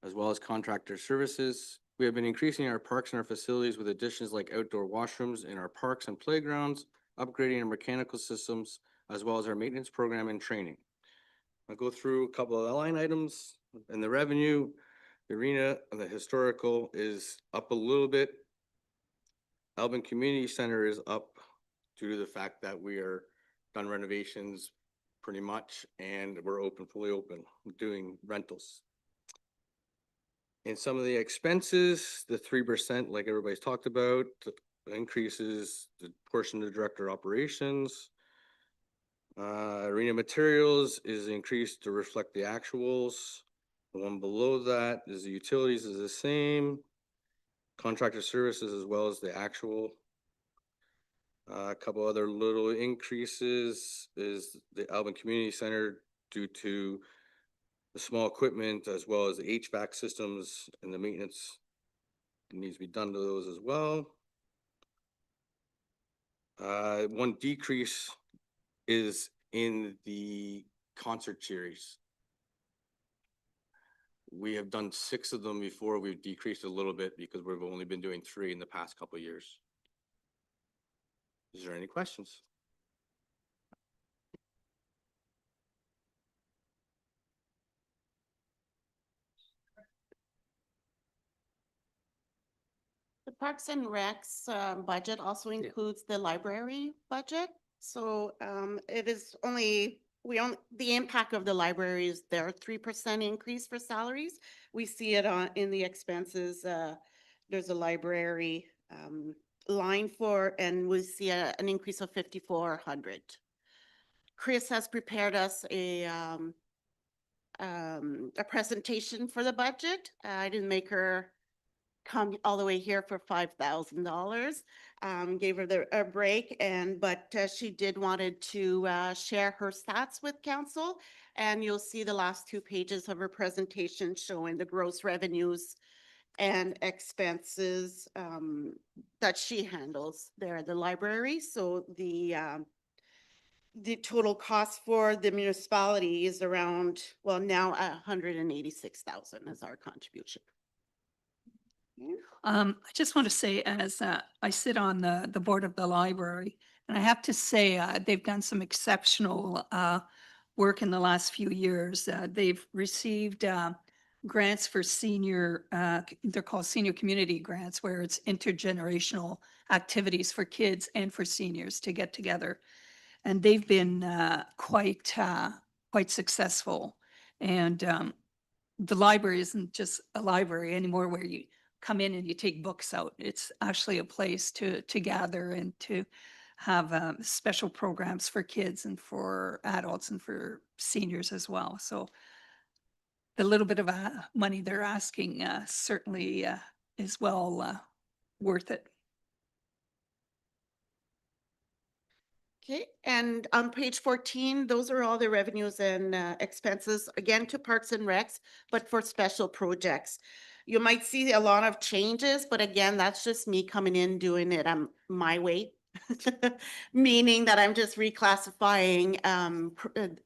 as well as contractor services. We have been increasing our parks and our facilities with additions like outdoor washrooms in our parks and playgrounds, upgrading our mechanical systems, as well as our maintenance program and training. I'll go through a couple of line items. In the revenue, the arena and the historical is up a little bit. Alvin Community Center is up due to the fact that we are done renovations pretty much and we're fully open, doing rentals. In some of the expenses, the 3%, like everybody's talked about, increases the portion of director operations. Arena materials is increased to reflect the actuals. The one below that is the utilities is the same. Contractor services as well as the actual. A couple other little increases is the Alvin Community Center due to the small equipment as well as the HVAC systems and the maintenance that needs to be done to those as well. One decrease is in the concert series. We have done 6 of them before. We've decreased a little bit because we've only been doing 3 in the past couple of years. Is there any questions? The Parks and Recs budget also includes the library budget. So it is only, the impact of the library is their 3% increase for salaries. We see it in the expenses. There's a library line for, and we see an increase of 5,400. Chris has prepared us a presentation for the budget. I didn't make her come all the way here for $5,000. Gave her a break, but she did wanted to share her stats with council, and you'll see the last 2 pages of her presentation showing the gross revenues and expenses that she handles there at the library. So the total cost for the municipality is around, well, now 186,000 is our contribution. I just want to say, as I sit on the board of the library, and I have to say they've done some exceptional work in the last few years. They've received grants for senior, they're called senior community grants, where it's intergenerational activities for kids and for seniors to get together. And they've been quite successful. And the library isn't just a library anymore where you come in and you take books out. It's actually a place to gather and to have special programs for kids and for adults and for seniors as well. So the little bit of money they're asking certainly is well worth it. Okay, and on page 14, those are all the revenues and expenses, again, to Parks and Recs, but for special projects. You might see a lot of changes, but again, that's just me coming in, doing it my way. Meaning that I'm just reclassifying,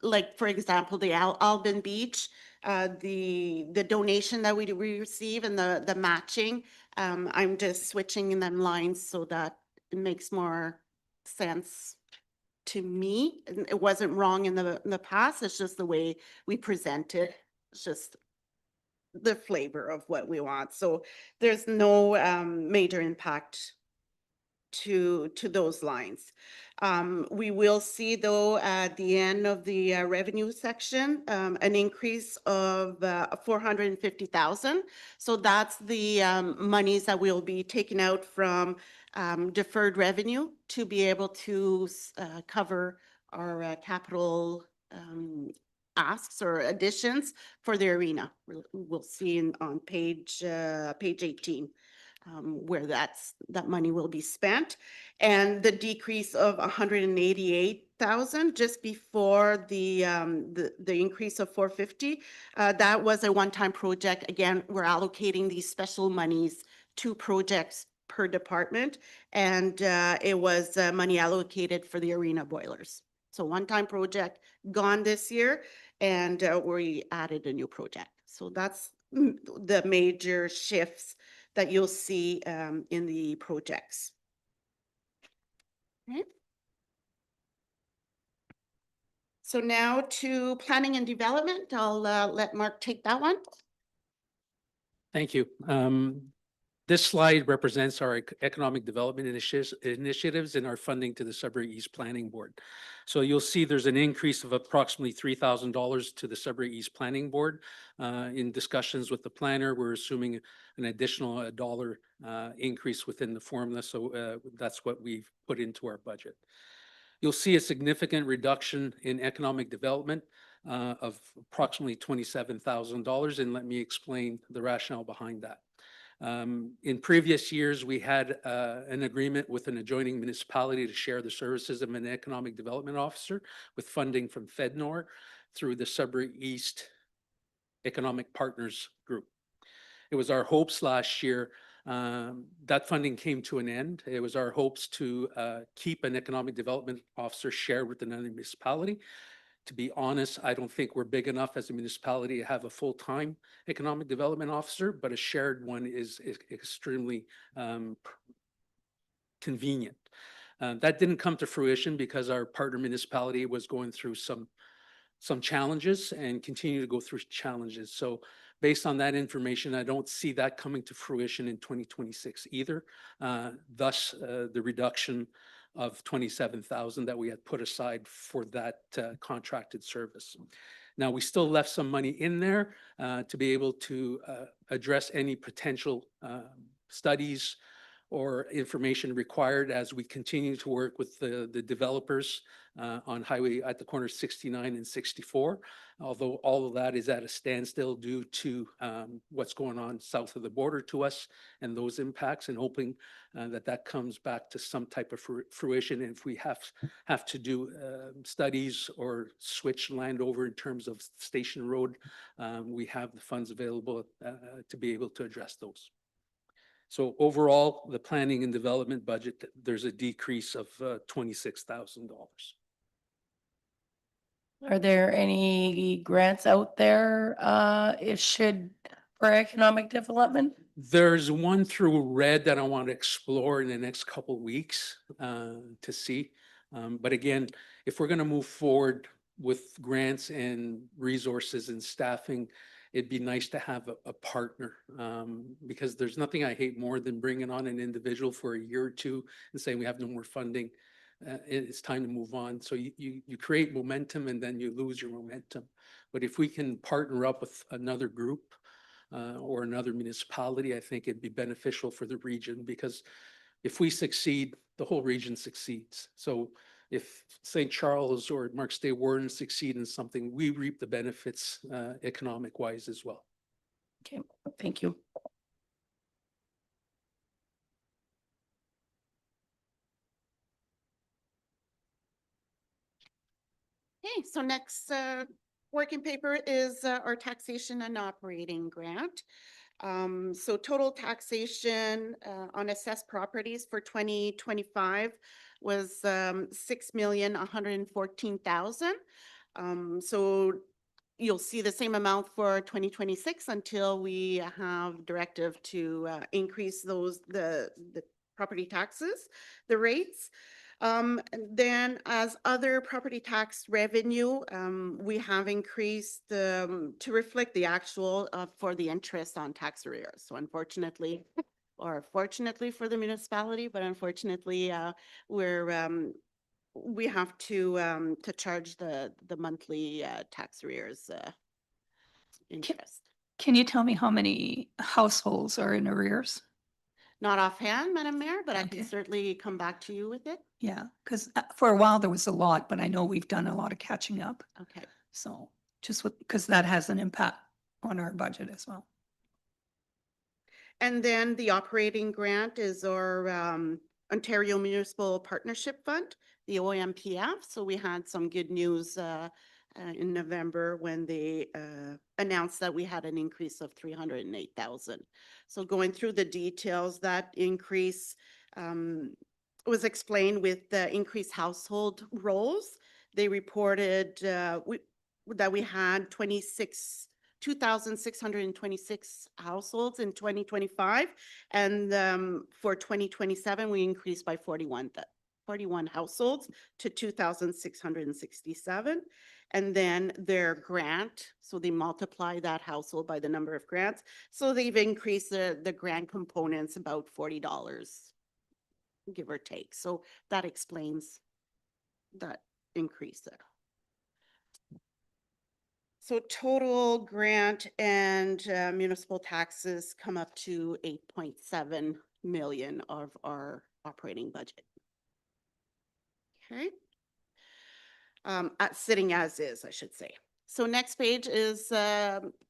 like, for example, the Alban Beach, the donation that we receive and the matching. I'm just switching them lines so that it makes more sense to me. And it wasn't wrong in the past. It's just the way we present it. It's just the flavor of what we want. So there's no major impact to those lines. We will see, though, at the end of the revenue section, an increase of 450,000. So that's the monies that will be taken out from deferred revenue to be able to cover our capital asks or additions for the arena. We'll see on page 18. Where that money will be spent, and the decrease of 188,000 just before the increase of 450. That was a one-time project. Again, we're allocating these special monies to projects per department, and it was money allocated for the arena boilers. So one-time project gone this year, and we added a new project. So that's the major shifts that you'll see in the projects. Okay. So now to planning and development. I'll let Mark take that one. Thank you. This slide represents our economic development initiatives and our funding to the Sudbury East Planning Board. So you'll see there's an increase of approximately $3,000 to the Sudbury East Planning Board. In discussions with the planner, we're assuming an additional $1 increase within the formula. So that's what we've put into our budget. You'll see a significant reduction in economic development of approximately $27,000. And let me explain the rationale behind that. In previous years, we had an agreement with an adjoining municipality to share the services of an economic development officer with funding from FedNor through the Sudbury East Economic Partners Group. It was our hopes last year that funding came to an end. It was our hopes to keep an economic development officer shared with another municipality. To be honest, I don't think we're big enough as a municipality to have a full-time economic development officer, but a shared one is extremely convenient. That didn't come to fruition because our partner municipality was going through some challenges and continue to go through challenges. So based on that information, I don't see that coming to fruition in 2026 either. Thus, the reduction of 27,000 that we had put aside for that contracted service. Now, we still left some money in there to be able to address any potential studies or information required as we continue to work with the developers on highway at the corner 69 and 64. Although all of that is at a standstill due to what's going on south of the border to us and those impacts, and hoping that comes back to some type of fruition. And if we have to do studies or switch land over in terms of Station Road, we have the funds available to be able to address those. So overall, the planning and development budget, there's a decrease of $26,000. Are there any grants out there issued for economic development? There's one through RED that I want to explore in the next couple of weeks to see. But again, if we're going to move forward with grants and resources and staffing, it'd be nice to have a partner. Because there's nothing I hate more than bringing on an individual for a year or two and saying we have no more funding. It's time to move on. So you create momentum and then you lose your momentum. But if we can partner up with another group or another municipality, I think it'd be beneficial for the region, because if we succeed, the whole region succeeds. So if St. Charles or Marks Day Warden succeed in something, we reap the benefits economic wise as well. Okay, thank you. Okay, so next working paper is our taxation and operating grant. So total taxation on assessed properties for 2025 was 6,114,000. So you'll see the same amount for 2026 until we have directive to increase the property taxes, the rates. And then as other property tax revenue, we have increased to reflect the actual for the interest on tax arrears. So unfortunately, or fortunately for the municipality, but unfortunately, we have to charge the monthly tax arrears interest. Can you tell me how many households are in arrears? Not offhand, Madam Mayor, but I Okay. can certainly come back to you with it. Yeah, because for a while there was a lot, but I know we've done a lot of catching up. Okay. So just because that has an impact on our budget as well. And then the operating grant is our Ontario Municipal Partnership Fund, the OMPF. So we had some good news in November when they announced that we had an increase of 308,000. So going through the details, that increase was explained with the increased household roles. They reported that we had 2,626 households in 2025. And for 2027, we increased by 41 households to 2,667. And then their grant, so they multiply that household by the number of grants. So they've increased the grant components about $40, give or take. So that explains that increase there. So total grant and municipal taxes come up to 8.7 million of our operating budget. Okay. Sitting as is, I should say. So next page is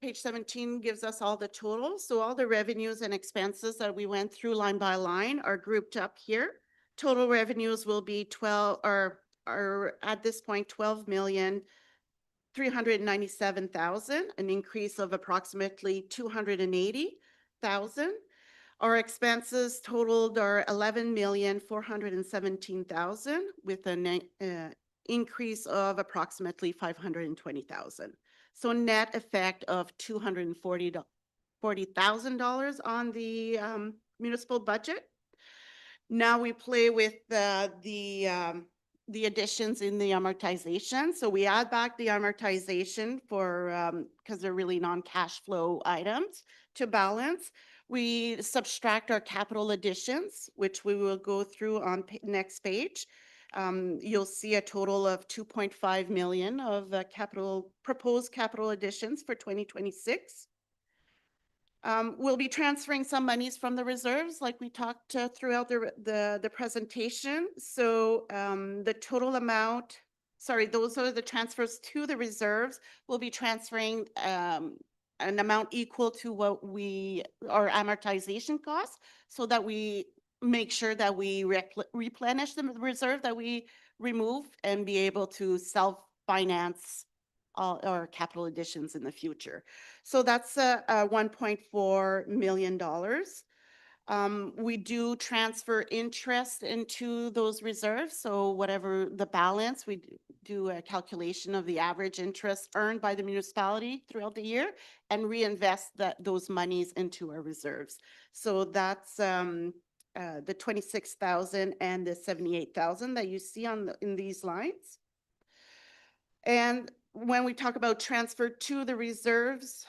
page 17 gives us all the totals. So all the revenues and expenses that we went through line by line are grouped up here. Total revenues will be 12 or are at this point 12,397,000, an increase of approximately 280,000. Our expenses totaled are 11,417,000 with an increase of approximately 520,000. So net effect of $240,000 on the municipal budget. Now we play with the additions in the amortization. So we add back the amortization for, because they're really non-cash flow items to balance. We subtract our capital additions, which we will go through on next page. You'll see a total of 2.5 million of proposed capital additions for 2026. We'll be transferring some monies from the reserves like we talked throughout the presentation. So the total amount, sorry, those are the transfers to the reserves. We'll be transferring an amount equal to what our amortization costs, so that we make sure that we replenish the reserve that we remove and be able to self-finance all our capital additions in the future. So that's $1.4 million. We do transfer interest into those reserves. So whatever the balance, we do a calculation of the average interest earned by the municipality throughout the year and reinvest those monies into our reserves. So that's the 26,000 and the 78,000 that you see in these lines. And when we talk about transfer to the reserves,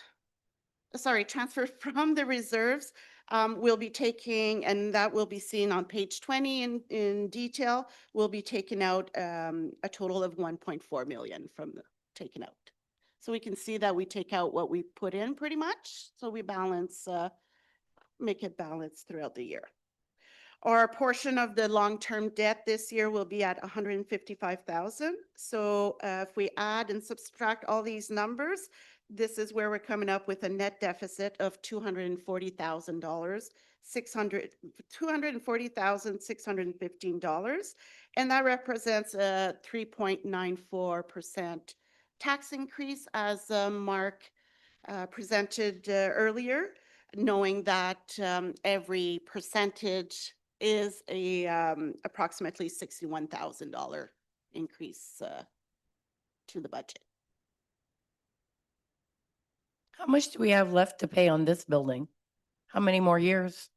sorry, transfer from the reserves, we'll be taking, and that will be seen on page 20 in detail, we'll be taking out a total of 1.4 million from the taken out. So we can see that we take out what we put in pretty much, so we balance, make it balanced throughout the year. Our portion of the long-term debt this year will be at 155,000. So if we add and subtract all these numbers, this is where we're coming up with a net deficit of $240,000, $240,615, and that represents a 3.94% tax increase, as Mark presented earlier, knowing that every percentage is a approximately $61,000 increase to the budget. How much do we have left to pay on this building? How many more years?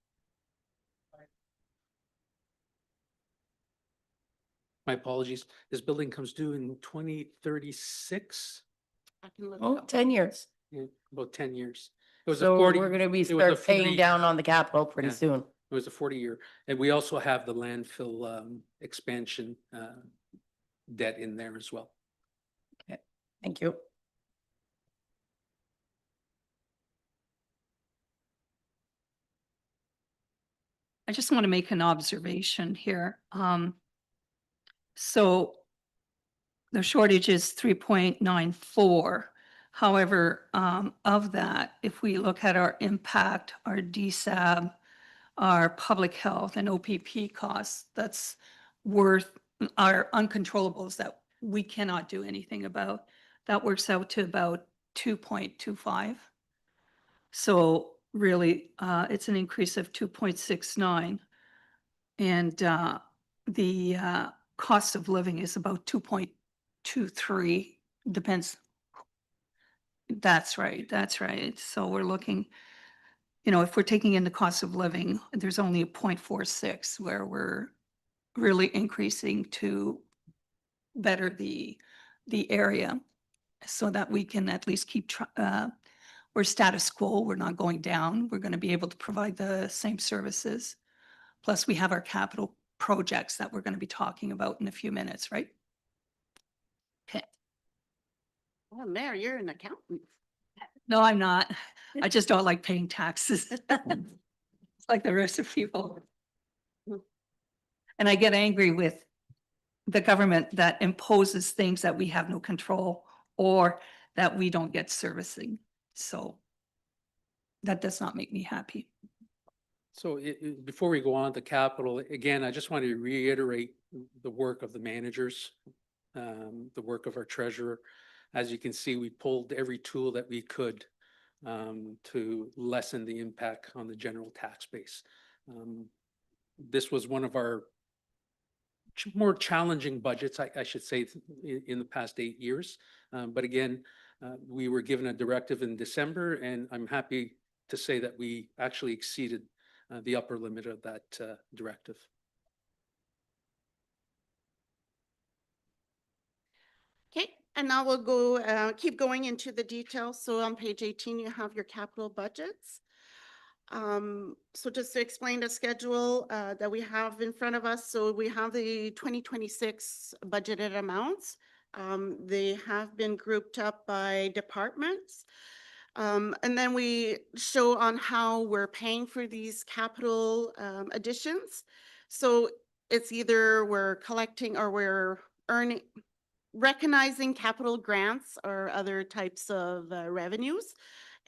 My apologies. This building comes due in 2036, I can look it Oh, up. 10 years. about 10 years. It was a So 40. we're gonna be it was a start paying 40 down on the capital pretty Yeah. soon. It was a 40-year. And we also have the landfill expansion debt in there as well. Thank you. I just want to make an observation here. So the shortage is 3.94. However, of that, if we look at our impact, our DSAB, our public health and OPP costs, that's worth our uncontrollables that we cannot do anything about. That works out to about 2.25. So really, it's an increase of 2.69. And the cost of living is about 2.23, depends. That's right, that's right. So we're looking, if we're taking in the cost of living, there's only a 0.46 where we're really increasing to better the area so that we can at least keep, we're status quo, we're not going down. We're going to be able to provide the same services. Plus, we have our capital projects that we're going to be talking about in a few minutes, right? Okay. Oh, Mayor, you're an accountant. No, I'm not. I just don't like paying taxes. It's like the rest of people. And I get angry with the government that imposes things that we have no control or that we don't get servicing. So that does not make me happy. So before we go on to capital, again, I just want to reiterate the work of the managers, the work of our treasurer. As you can see, we pulled every tool that we could to lessen the impact on the general tax base. This was one of our more challenging budgets, I should say, in the past 8 years. But again, we were given a directive in December, and I'm happy to say that we actually exceeded the upper limit of that directive. Okay, and now we'll go, keep going into the details. So on page 18, you have your capital budgets. So just to explain the schedule that we have in front of us. So we have the 2026 budgeted amounts. They have been grouped up by departments. And then we show on how we're paying for these capital additions. So it's either we're collecting or we're recognizing capital grants or other types of revenues.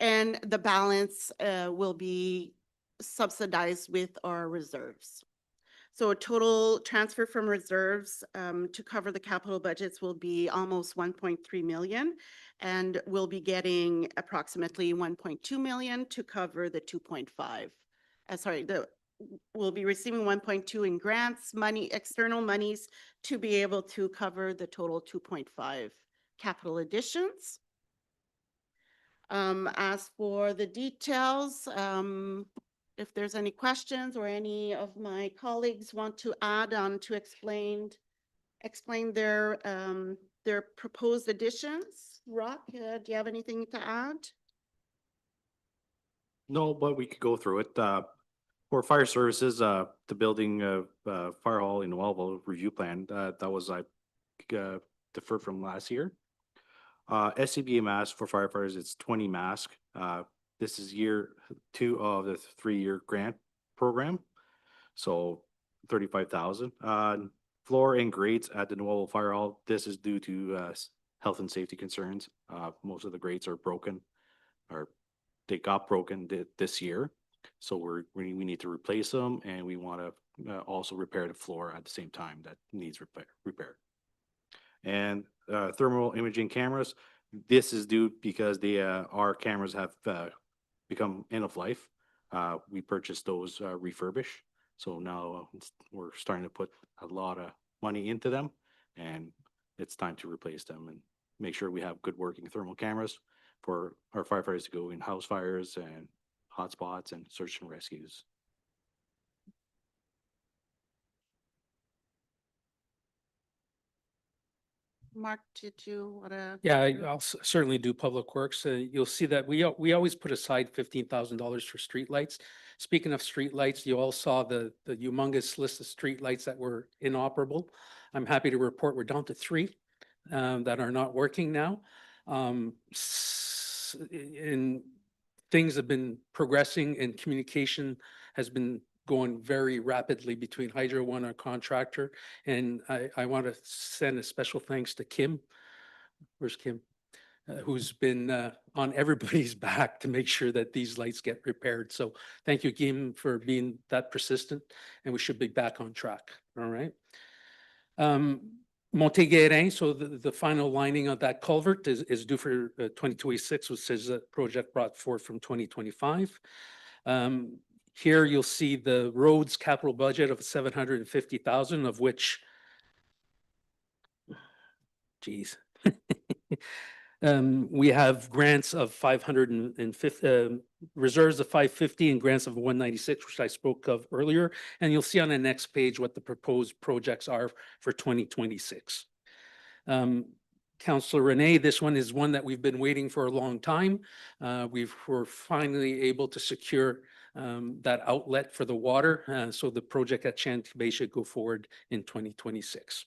And the balance will be subsidized with our reserves. So a total transfer from reserves to cover the capital budgets will be almost 1.3 million. And we'll be getting approximately 1.2 million to cover the 2.5. We'll be receiving 1.2 in grants, money, external monies to be able to cover the total 2.5 capital additions. As for the details, if there's any questions or any of my colleagues want to add on to explain their proposed additions. Rock, do you have anything to add? No, but we could go through it. For fire services, the building fire hall in Wellville review plan, that was deferred from last year. SCBA mask for firefighters, it's 20 mask. This is year 2 of the 3-year grant program. So 35,000. Floor and grates at the Noel Fire Hall, this is due to health and safety concerns. Most of the grates are broken, or they got broken this year. So we need to replace them, and we want to also repair the floor at the same time that needs repair. And thermal imaging cameras, this is due because our cameras have become end of life. We purchased those refurbished. So now we're starting to put a lot of money into them, and it's time to replace them and make sure we have good working thermal cameras for our firefighters to go in house fires and hotspots and search and rescues. Mark, did you want to? Yeah, I'll certainly do public works. You'll see that we always put aside $15,000 for streetlights. Speaking of streetlights, you all saw the humongous list of streetlights that were inoperable. I'm happy to report we're down to 3 that are not working now. And things have been progressing, and communication has been going very rapidly between Hydro One, our contractor, and I want to send a special thanks to Kim. Where's Kim? Who's been on everybody's back to make sure that these lights get repaired. So thank you, Kim, for being that persistent, and we should be back on track. All right. Montéguérin, so the final lining of that culvert is due for 2026, which is a project brought forth from 2025. Here you'll see the roads capital budget of 750,000, of which, geez. We have grants of 550, reserves of 550 and grants of 196, which I spoke of earlier. And you'll see on the next page what the proposed projects are for 2026. Councillor Renee, this one is one that we've been waiting for a long time. We're finally able to secure that outlet for the water. So the project at Chantry Bay should go forward in 2026.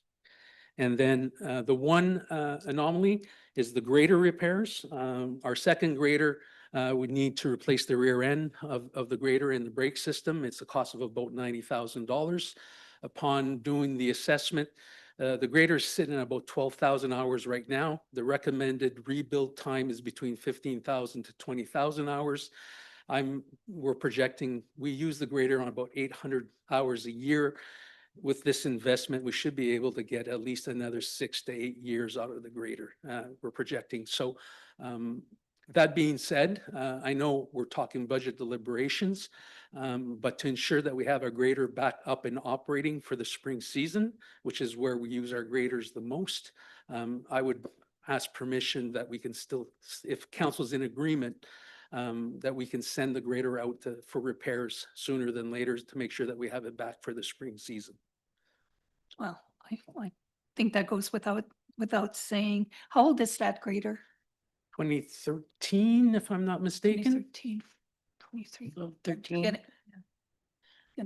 And then the one anomaly is the grader repairs. Our second grader would need to replace the rear end of the grader and the brake system. It's a cost of about $90,000. Upon doing the assessment, the grader is sitting at about 12,000 hours right now. The recommended rebuild time is between 15,000 to 20,000 hours. We're projecting, we use the grader on about 800 hours a year. With this investment, we should be able to get at least another 6 to 8 years out of the grader, we're projecting. So that being said, I know we're talking budget deliberations, but to ensure that we have our grader back up and operating for the spring season, which is where we use our graders the most, I would ask permission that we can still, if council's in agreement, that we can send the grader out for repairs sooner than later to make sure that we have it back for the spring season. Well, I think that goes without saying. How old is that grader? 2013, if I'm not mistaken. 2013, 23. So 13. Get it? Yeah.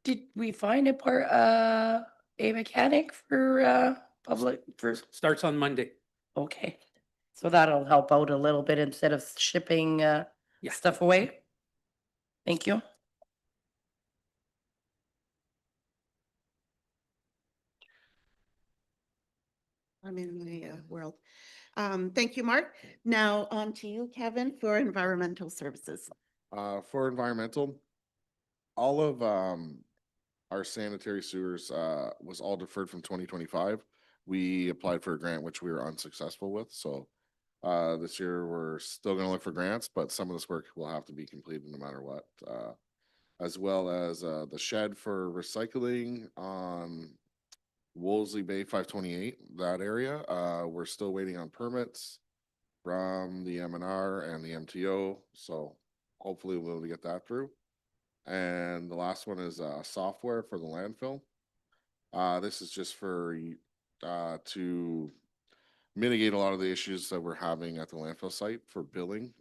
Did we find a mechanic for public for? Starts on Monday. Okay, so that'll help out a little bit instead of shipping Yeah. stuff away. Thank you. I'm in the world. Thank you, Mark. Now on to you, Kevin, for environmental services. For environmental, all of our sanitary sewers was all deferred from 2025. We applied for a grant, which we were unsuccessful with. So this year we're still going to look for grants, but some of this work will have to be completed no matter what. As well as the shed for recycling on Wolseley Bay 528, that area. We're still waiting on permits from the MNR and the MTO. So hopefully we'll be able to get that through. And the last one is software for the landfill. This is just for to mitigate a lot of the issues that we're having at the landfill site for billing.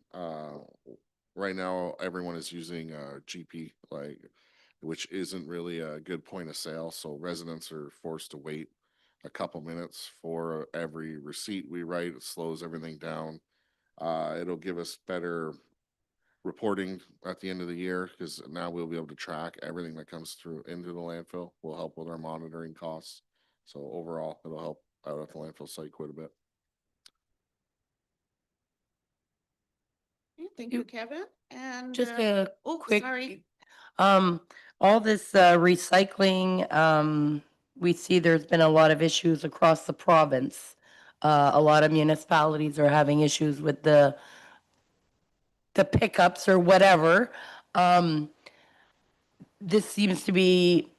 right now, everyone is using GP, like, which isn't really a good point of sale, so residents are forced to wait a couple minutes for every receipt we write. It slows everything down. It'll give us better reporting at the end of the year, because now we'll be able to track everything that comes through into the landfill. Will help with our monitoring costs. So overall, it'll help out at the landfill site quite a bit. Okay, thank you, Kevin. And Just a oh, quick, sorry. all this recycling, we see there's been a lot of issues across the province. A lot of municipalities are having issues with the pickups or whatever. This seems to be,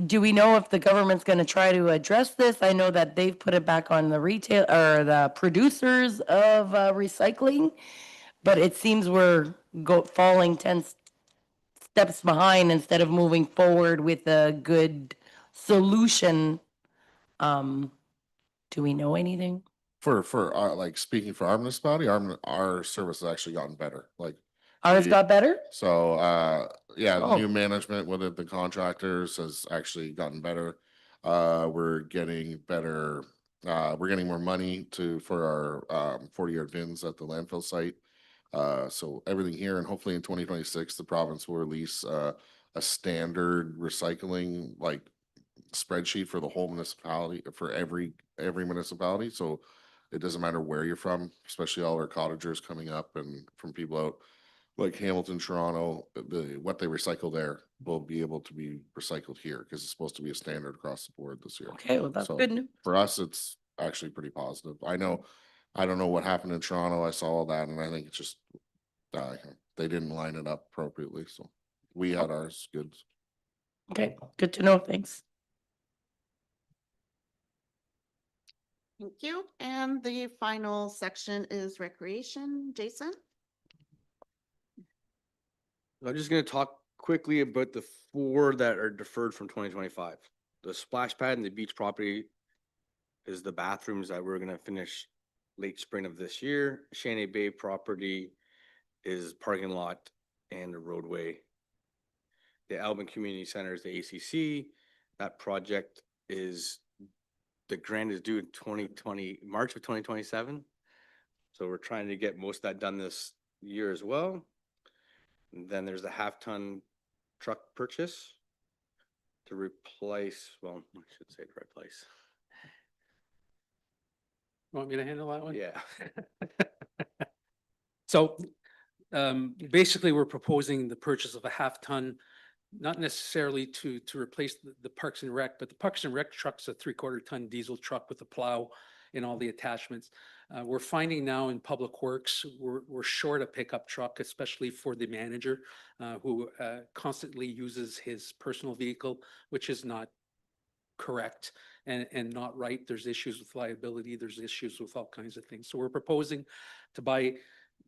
do we know if the government's gonna try to address this? I know that they've put it back on the retail or the producers of recycling, but it seems we're falling 10 steps behind instead of moving forward with a good solution. Um, do we know anything? For like speaking for our municipality, our service has actually gotten better. Like Ours we- got better? So, yeah, the Oh. new management with it, the contractors has actually gotten better. We're getting better, we're getting more money for our, 40-yard bins at the landfill site. So everything here, and hopefully in 2026, the province will release, a standard recycling, like spreadsheet for the whole municipality, for every municipality. So it doesn't matter where you're from, especially all our cottagers coming up and from people out like Hamilton, Toronto, what they recycle there will be able to be recycled here, because it's supposed to be a standard across the board this year. Okay, well, that's So good news. for us, it's actually pretty positive. I don't know what happened in Toronto. I saw all that, and I think it's just they didn't line it up appropriately. So we had ours good. Okay, good to know, thanks. Thank you. And the final section is recreation. Jason? I'm just gonna talk quickly about the 4 that are deferred from 2025. The splash pad and the beach property is the bathrooms that we're gonna finish late spring of this year. Shanty Bay property is parking lot and the roadway. The Alvin Community Center is the ACC. That project is, the grant is due in 2020, March of 2027. So we're trying to get most of that done this year as well. And then there's the half-ton truck purchase to replace, well, I should say to replace. Want me to handle that one? Yeah. So basically, we're proposing the purchase of a half-ton, not necessarily to replace the Parks and Rec, but the Parks and Rec truck's a 3/4 ton diesel truck with a plow and all the attachments. We're finding now in Public Works, we're short a pickup truck, especially for the manager who constantly uses his personal vehicle, which is not correct and not right. There's issues with liability. There's issues with all kinds of things. So we're proposing to buy,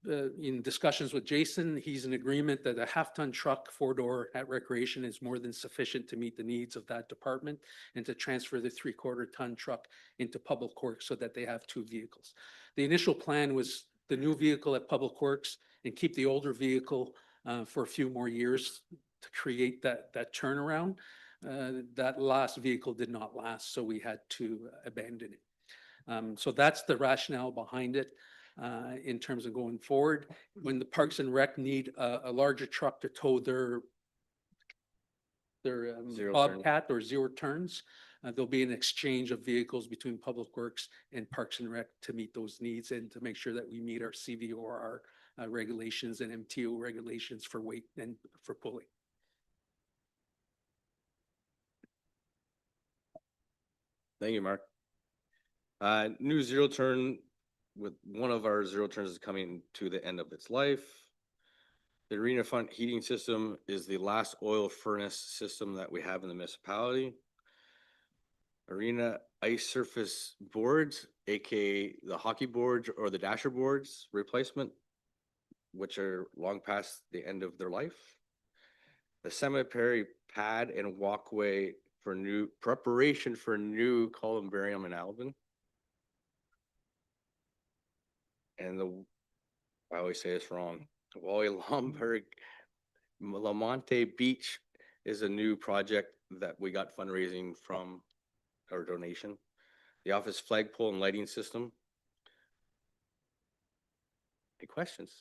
in discussions with Jason, he's in agreement that a half-ton truck, 4-door at Recreation is more than sufficient to meet the needs of that department, and to transfer the 3/4 ton truck into Public Works so that they have 2 vehicles. The initial plan was the new vehicle at Public Works and keep the older vehicle for a few more years to create that turnaround. That last vehicle did not last, so we had to abandon it. So that's the rationale behind it. In terms of going forward, when the Parks and Rec need a larger truck to tow their Zero turn. Bobcat or zero turns, there'll be an exchange of vehicles between Public Works and Parks and Rec to meet those needs and to make sure that we meet our CVOR regulations and MTO regulations for weight and for pulling. Thank you, Mark. New zero turn, with one of our zero turns is coming to the end of its life. The arena front heating system is the last oil furnace system that we have in the municipality. Arena ice surface boards, aka the hockey boards or the dasher boards replacement, which are long past the end of their life. The cemetery pad and walkway for new preparation for new columbarium in Alvin. And I always say this wrong, Wally Lomberg, Lamonte Beach is a new project that we got fundraising from our donation. The office flagpole and lighting system. Any questions?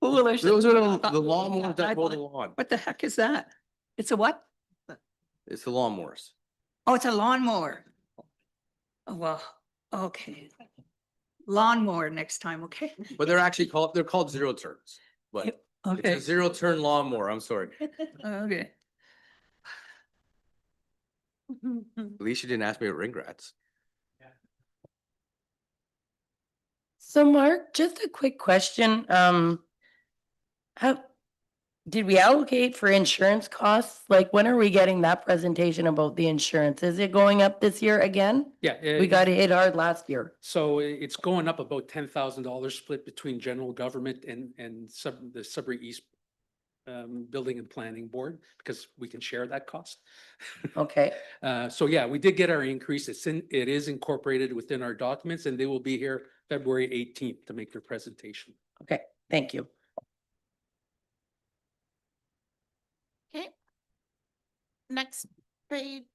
Foolish. Those are the lawnmowers that mow the lawn. What the heck is that? It's a what? It's the lawnmowers. Oh, it's a lawnmower. Oh, well, okay. Lawnmower next time, okay? But they're called zero turns, but it's Okay, a zero turn lawnmower. I'm sorry. okay. At least you didn't ask me about ring rats. So Mark, just a quick question. How did we allocate for insurance costs? Like, when are we getting that presentation about the insurance? Is it going up this year again? Yeah. We got hit hard last year. So it's going up about $10,000 split between general government and the Sudbury East Building and Planning Board, because we can share that cost. Okay, So yeah, we did get our increase. It is incorporated within our documents, and they will be here February 18th to make their presentation. okay, thank you. Okay. Next page.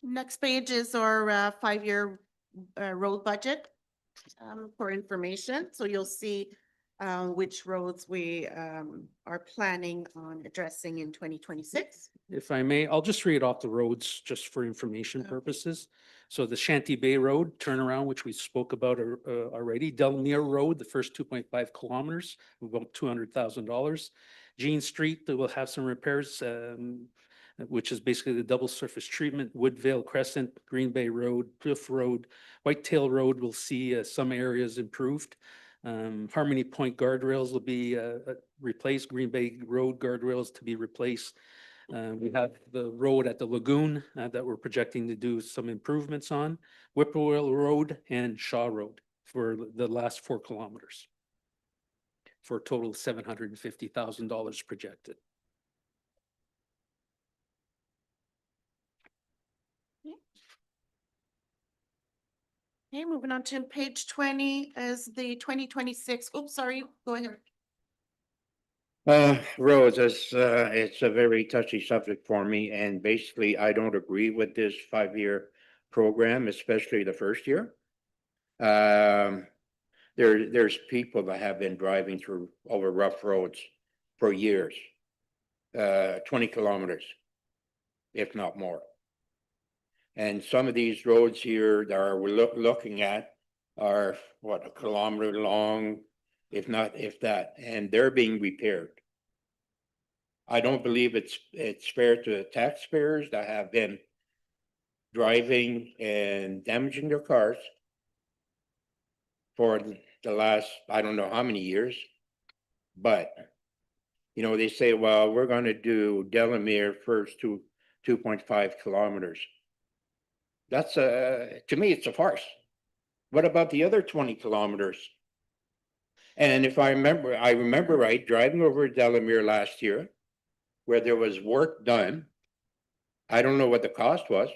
Next page is our five-year road budget for information. So you'll see which roads we are planning on addressing in 2026. If I may, I'll just read off the roads just for information purposes. So the Shanty Bay Road turnaround, which we spoke about already, Delamere Road, the first 2.5 kilometers, about $200,000. Jean Street, that will have some repairs, which is basically the double surface treatment, Woodvale Crescent, Green Bay Road, Cliff Road, Whitetail Road will see some areas improved. Harmony Point guardrails will be replaced, Green Bay Road guardrails to be replaced. We have the road at the lagoon that we're projecting to do some improvements on, Whippoorwill Road and Shaw Road for the last 4 kilometers, for a total of $750,000 projected. Okay, moving on to page 20 is the 2026. Oops, sorry, go ahead. Roads, it's a very touchy subject for me, and basically I don't agree with this 5-year program, especially the first year. There's people that have been driving through over rough roads for years, 20 kilometers, if not more. And some of these roads here that we're looking at are, what, a kilometer long, if that, and they're being repaired. I don't believe it's fair to the taxpayers that have been driving and damaging their cars for the last, I don't know how many years. But, you know, they say, well, we're gonna do Delamere first 2.5 kilometers. That's to me, it's a farce. What about the other 20 kilometers? And if I remember right, driving over Delamere last year, where there was work done. I don't know what the cost was,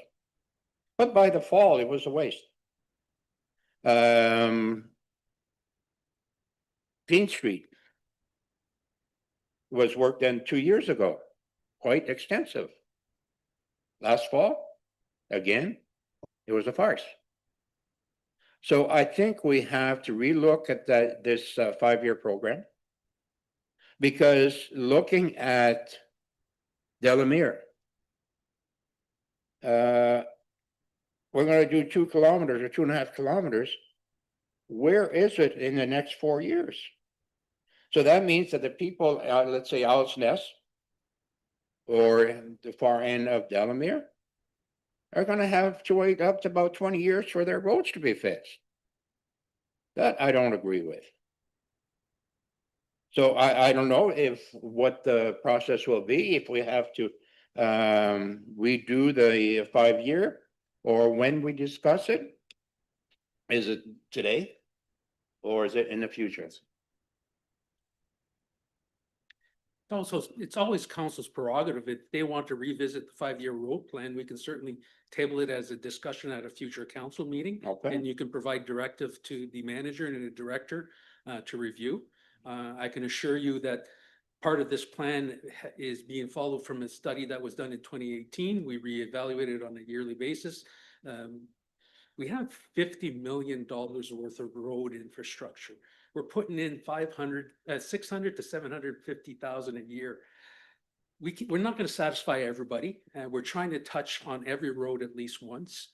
but by the fall, it was a waste. Dean Street was work done 2 years ago, quite extensive. Last fall, again, it was a farce. So I think we have to relook at this 5-year program, because looking at Delamere, we're going to do 2 kilometers or 2.5 kilometers. Where is it in the next 4 years? So that means that the people, let's say Owl's Nest or the far end of Delamere, are going to have to wait up to about 20 years for their roads to be fixed. That I don't agree with. So I don't know what the process will be, if we have to redo the 5-year, or when we discuss it. Is it today or is it in the future? Also, it's always council's prerogative. If they want to revisit the 5-year road plan, we can certainly table it as a discussion at a future council meeting. Okay. And you can provide directive to the manager and the director to review. I can assure you that part of this plan is being followed from a study that was done in 2018. We reevaluated on a yearly basis. We have $50 million worth of road infrastructure. We're putting in 600 to 750,000 a year. We're not going to satisfy everybody. We're trying to touch on every road at least once.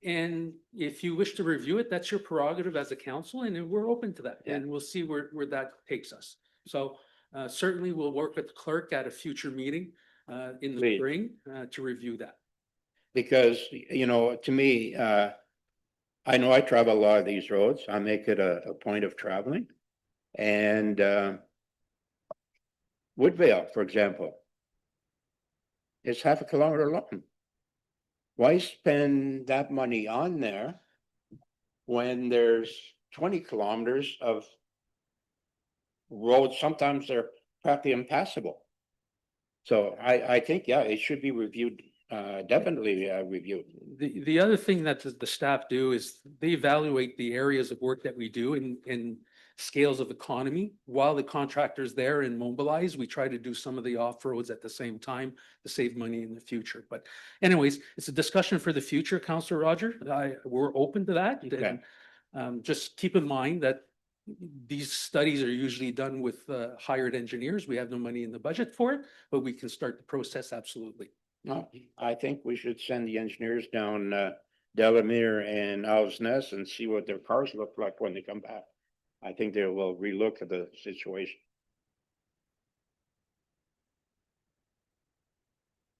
And if you wish to review it, that's your prerogative as a council, and we're open to that. Yeah. And we'll see where that takes us. So certainly we'll work with the clerk at a future meeting in the Please. spring to review that. Because, you know, to me, I know I travel a lot of these roads. I make it a point of traveling. And Woodvale, for example, is half a kilometer long. Why spend that money on there when there's 20 kilometers of roads? Sometimes they're practically impassable. So I think, yeah, it should be reviewed, definitely reviewed. The other thing that the staff do is they evaluate the areas of work that we do in scales of economy. While the contractor's there and mobilized, we try to do some of the off-roads at the same time to save money in the future. But anyways, it's a discussion for the future, Councillor Roger. We're open to that. Okay. And just keep in mind that these studies are usually done with hired engineers. We have no money in the budget for it, but we can start the process absolutely. No, I think we should send the engineers down Delamere and Owl's Nest and see what their cars look like when they come back. I think they will relook at the situation.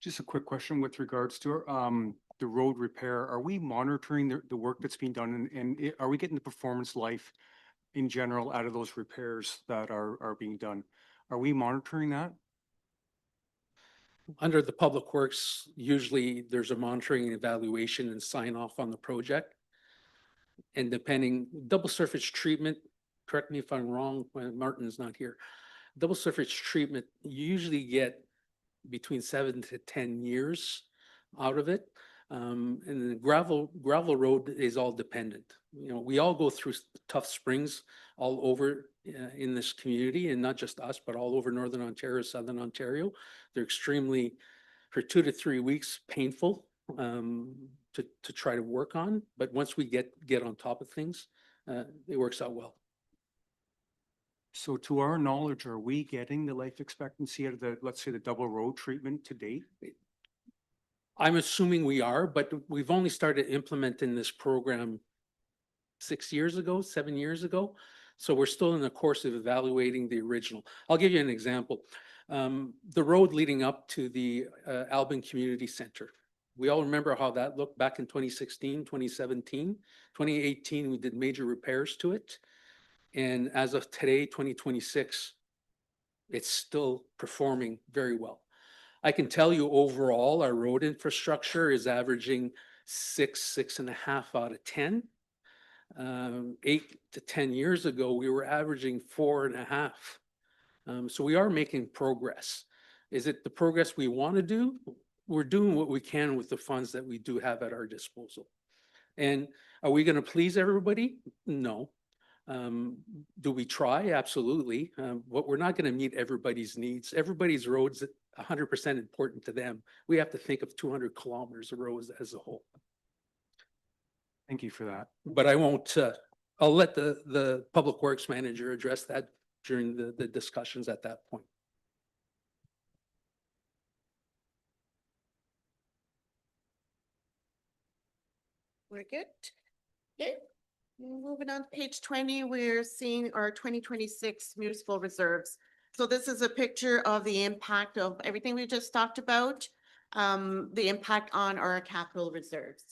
Just a quick question with regards to the road repair. Are we monitoring the work that's being done and are we getting the performance life in general out of those repairs that are being done? Are we monitoring that? Under the Public Works, usually there's a monitoring and evaluation and sign off on the project. And depending, double surface treatment, correct me if I'm wrong, when Martin's not here. Double surface treatment, you usually get between 7 to 10 years out of it. And the gravel road is all dependent. You know, we all go through tough springs all over in this community, and not just us, but all over Northern Ontario, Southern Ontario. They're extremely, for 2 to 3 weeks, painful to try to work on. But once we get on top of things, it works out well. So to our knowledge, are we getting the life expectancy out of the, let's say, the double road treatment to date? I'm assuming we are, but we've only started implementing this program 6 years ago, 7 years ago. So we're still in the course of evaluating the original. I'll give you an example. The road leading up to the Albin Community Center. We all remember how that looked back in 2016, 2017, 2018, we did major repairs to it. And as of today, 2026, it's still performing very well. I can tell you overall, our road infrastructure is averaging 6.5 out of 10. 8 to 10 years ago, we were averaging 4.5. So we are making progress. Is it the progress we want to do? We're doing what we can with the funds that we do have at our disposal. And are we going to please everybody? No. Do we try? Absolutely. But we're not going to meet everybody's needs. Everybody's roads 100% important to them. We have to think of 200 kilometers of roads as a whole. Thank you for that. But I won't, I'll let the Public Works Manager address that during the discussions at that point. We're good. Okay. Moving on to page 20, we're seeing our 2026 municipal reserves. So this is a picture of the impact of everything we just talked about, the impact on our capital reserves.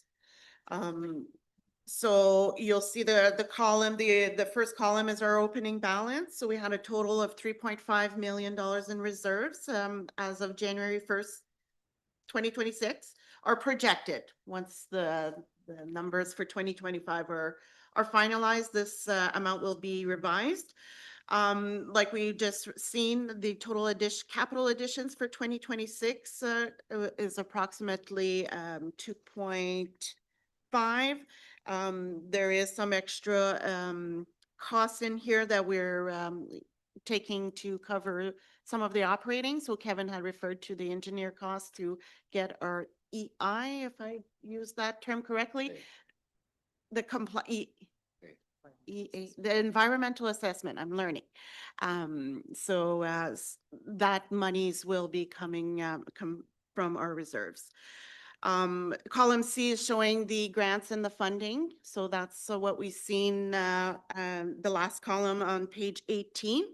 So you'll see the column, the first column is our opening balance. So we had a total of $3.5 million in reserves as of January 1st, 2026, are projected. Once the numbers for 2025 are finalized, this amount will be revised. Like we just seen, the total capital additions for 2026 is approximately 2.5. There is some extra costs in here that we're taking to cover some of the operating. So Kevin had referred to the engineer costs to get our EI, if I use that term correctly. The the environmental assessment, I'm learning. That monies will be coming from our reserves. Column C is showing the grants and the funding. So that's what we've seen, the last column on page 18.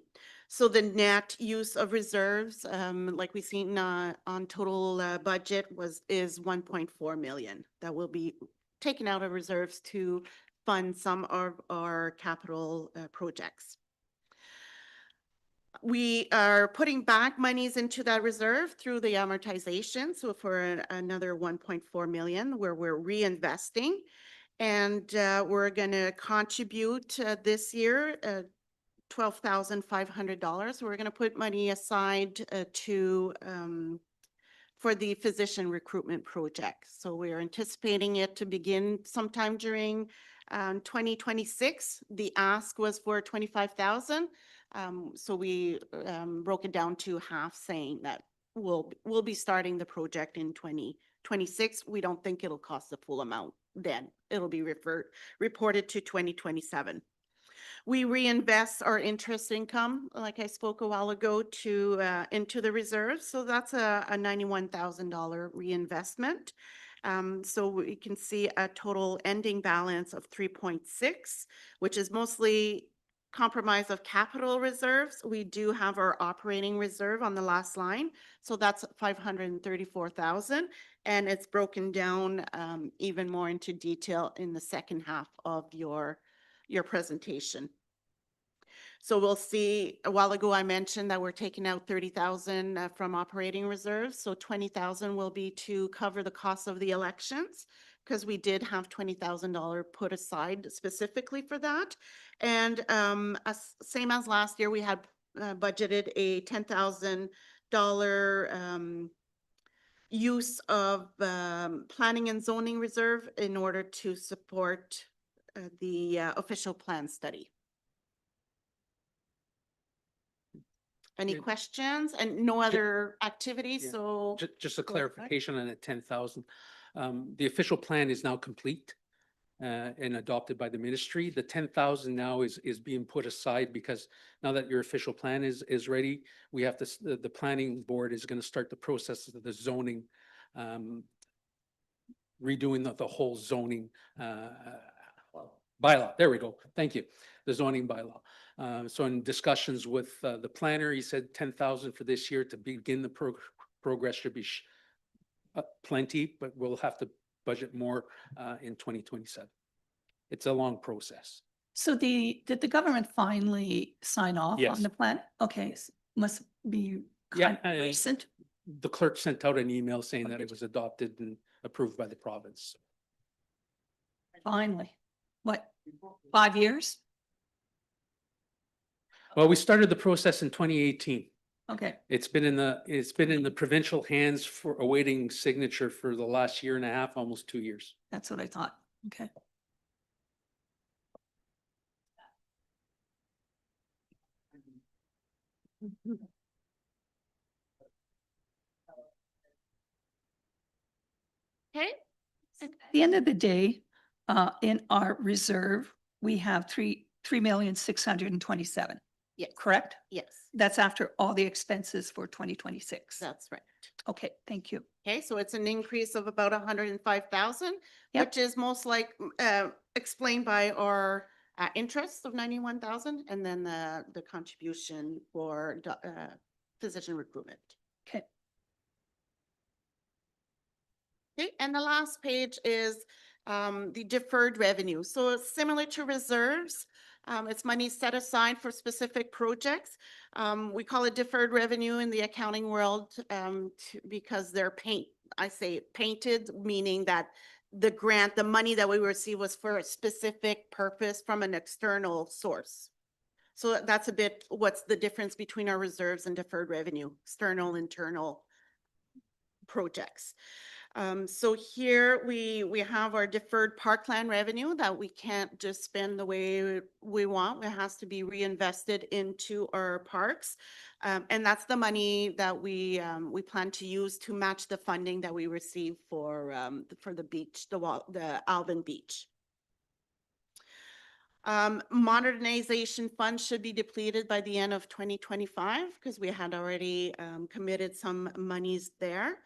So the net use of reserves, like we've seen on total budget is 1.4 million. That will be taken out of reserves to fund some of our capital projects. We are putting back monies into that reserve through the amortization. So for another 1.4 million where we're reinvesting, and we're going to contribute this year $12,500. We're going to put money aside for the physician recruitment project. So we're anticipating it to begin sometime during 2026. The ask was for 25,000. So we broke it down to half, saying that we'll be starting the project in 2026. We don't think it'll cost the full amount then. It'll be reported to 2027. We reinvest our interest income, like I spoke a while ago, into the reserves. So that's a $91,000 reinvestment. So we can see a total ending balance of 3.6, which is mostly compromise of capital reserves. We do have our operating reserve on the last line. So that's 534,000. And it's broken down even more into detail in the second half of your presentation. So we'll see, a while ago I mentioned that we're taking out 30,000 from operating reserves. So 20,000 will be to cover the cost of the elections, because we did have $20,000 put aside specifically for that. And same as last year, we had budgeted a $10,000 use of planning and zoning reserve in order to support the official plan study. Any Yeah. questions? And no other activities, Yeah. so. Just a Go ahead. clarification on the 10,000. The official plan is now complete and adopted by the ministry. The 10,000 now is being put aside because now that your official plan is ready, we have to, the planning board is going to start the process of the zoning, redoing the whole zoning bylaw. There we go. Thank you. The zoning bylaw. So in discussions with the planner, he said 10,000 for this year to begin the progress should be plenty, but we'll have to budget more in 2027. It's a long process. So did the government finally sign off Yes. on the plan? Okay, must be Yeah, kind of recent. The clerk sent out an email saying that it was adopted and approved by the province. Finally. What, 5 years? Well, we started the process in 2018. Okay, It's been in the provincial hands for awaiting signature for the last year and a half, almost 2 years. that's what I thought. Okay. Okay, At the end of the day, in our reserve, we have 3,627,000, yes, correct? yes, That's after all the expenses for 2026. that's right. Okay, thank you. Okay, so it's an increase of about 105,000, Yep. which is most like explained by our interest of 91,000, and then the contribution for physician recruitment. Okay. Okay, and the last page is the deferred revenue. So it's similar to reserves. It's money set aside for specific projects. We call it deferred revenue in the accounting world because they're painted, meaning that the money that we receive was for a specific purpose from an external source. So that's a bit, what's the difference between our reserves and deferred revenue, external, internal projects. So here we have our deferred parkland revenue that we can't just spend the way we want. It has to be reinvested into our parks. And that's the money that we plan to use to match the funding that we receive for the beach, the Alvin Beach. Modernization funds should be depleted by the end of 2025 because we had already committed some monies there.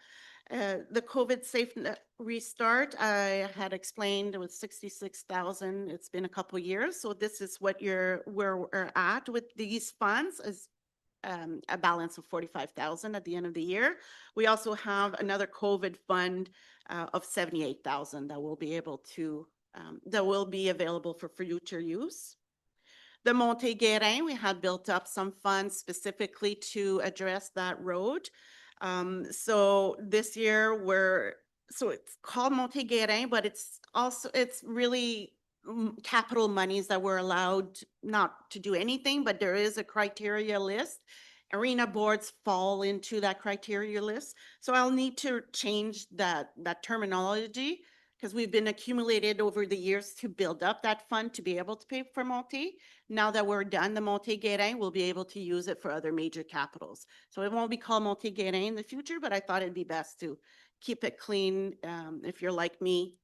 The COVID safe restart, I had explained it was 66,000. It's been a couple years. So this is what where we're at with these funds is a balance of 45,000 at the end of the year. We also have another COVID fund of 78,000 that will be able to, that will be available for future use. The Monte-Guérin, we had built up some funds specifically to address that road. So this year so it's called Monte-Guérin, but it's really capital monies that we're allowed not to do anything, but there is a criteria list. Arena boards fall into that criteria list. So I'll need to change that terminology because we've been accumulated over the years to build up that fund to be able to pay for multi. Now that we're done the Monte-Guérin, we'll be able to use it for other major capitals. So it won't be called Monte-Guérin in the future, but I thought it'd be best to keep it clean. If you're like me,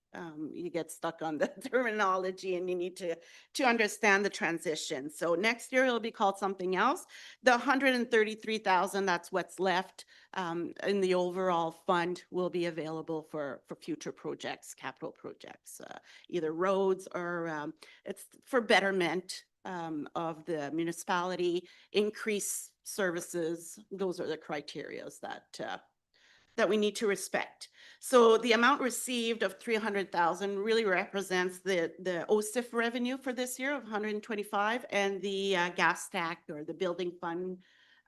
you get stuck on the terminology and you need to understand the transition. So next year it'll be called something else. The 133,000, that's what's left in the overall fund, will be available for future projects, capital projects, either roads or it's for betterment of the municipality, increase services. Those are the criterias that we need to respect. So the amount received of 300,000 really represents the OSIF revenue for this year of 125 and the gas stack or the building fund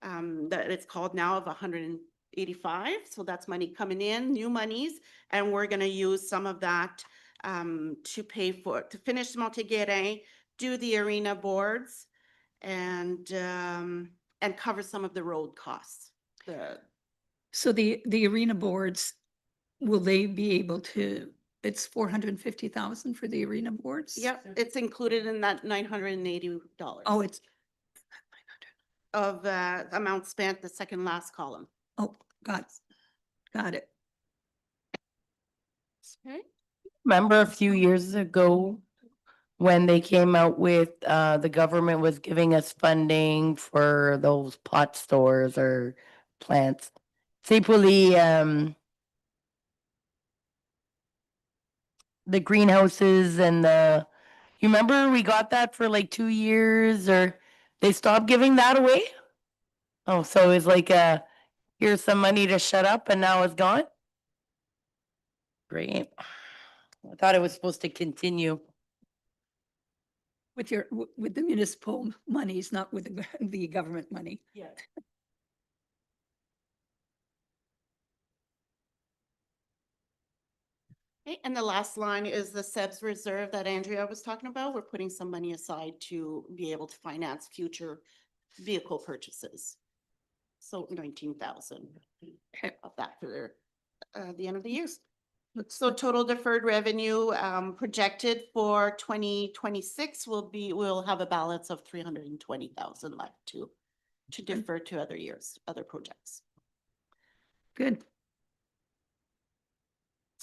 that it's called now of 185. So that's money coming in, new monies, and we're going to use some of that to finish Monte-Guérin, do the arena boards, and cover some of the road costs. So the arena boards, will they be able to, it's 450,000 for the arena boards? Yep, it's included in that $980. Oh, it's, Of amount spent, the second last column. oh, got it. Okay. Remember a few years ago when they came out with, the government was giving us funding for those pot stores or plants. Simply, the greenhouses and you remember we got that for like 2 years or they stopped giving that away? Oh, so it's like, here's some money to shut up and now it's gone? Great. I thought it was supposed to continue. With with the municipal monies, not with the government money. Yeah. Okay, and the last line is the SEBS reserve that Andrea was talking about. We're putting some money aside to be able to finance future vehicle purchases. So 19,000 of that for the end of the year. So total deferred revenue projected for 2026 we'll have a balance of 320,000 left to defer to other years, other projects. Good.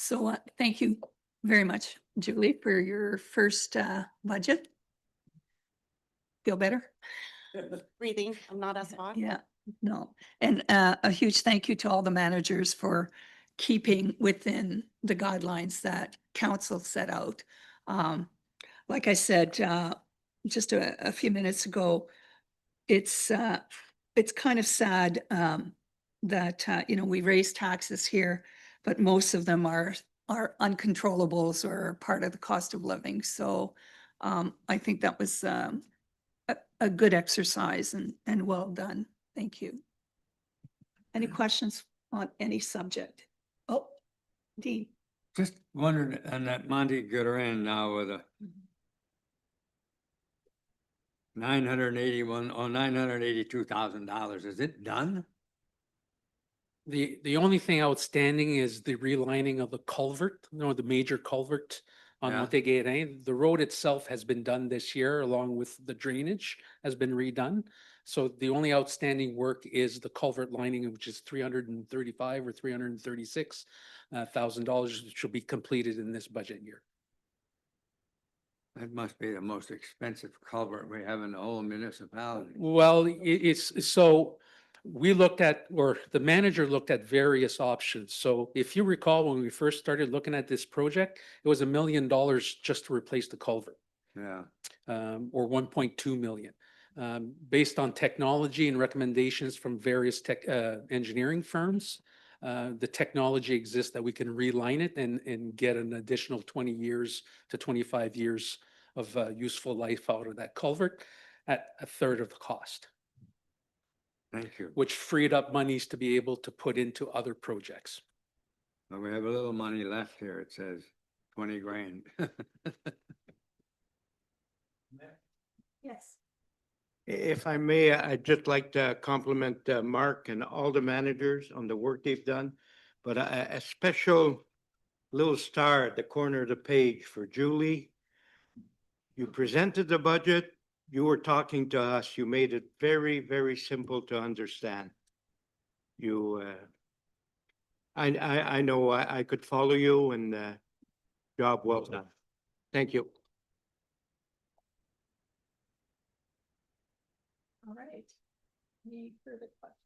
So thank you very much, Julie, for your first budget. Feel better? Breathing, I'm not as hot. Yeah, no. And a huge thank you to all the managers for keeping within the guidelines that council set out. Like I said, just a few minutes ago, it's kind of sad that, you know, we raise taxes here, but most of them are uncontrollables or part of the cost of living. So I think that was a good exercise and well done. Thank you. Any questions on any subject? Oh, Dean. Just wondered on that Monte-Guérin now with $982,000. Is it done? The only thing outstanding is the relining of the culvert, the major culvert on Yeah. Montegaret. The road itself has been done this year, along with the drainage has been redone. So the only outstanding work is the culvert lining, which is 335 or $336,000, which will be completed in this budget year. That must be the most expensive culvert we have in the whole municipality. Well, it's so we looked at, or the manager looked at various options. So if you recall, when we first started looking at this project, it was $1 million just to replace the culvert, Yeah. or 1.2 million. Based on technology and recommendations from various engineering firms, the technology exists that we can reline it and get an additional 20 years to 25 years of useful life out of that culvert at a third of the cost, Thank you. which freed up monies to be able to put into other projects. Well, we have a little money left here. It says 20 grand. Yes. If I may, I'd just like to compliment Mark and all the managers on the work they've done. But a special little star at the corner of the page for Julie. You presented the budget, you were talking to us, you made it very, very simple to understand. You, I know I could follow you and job well done. Thank you. All right. Any further questions?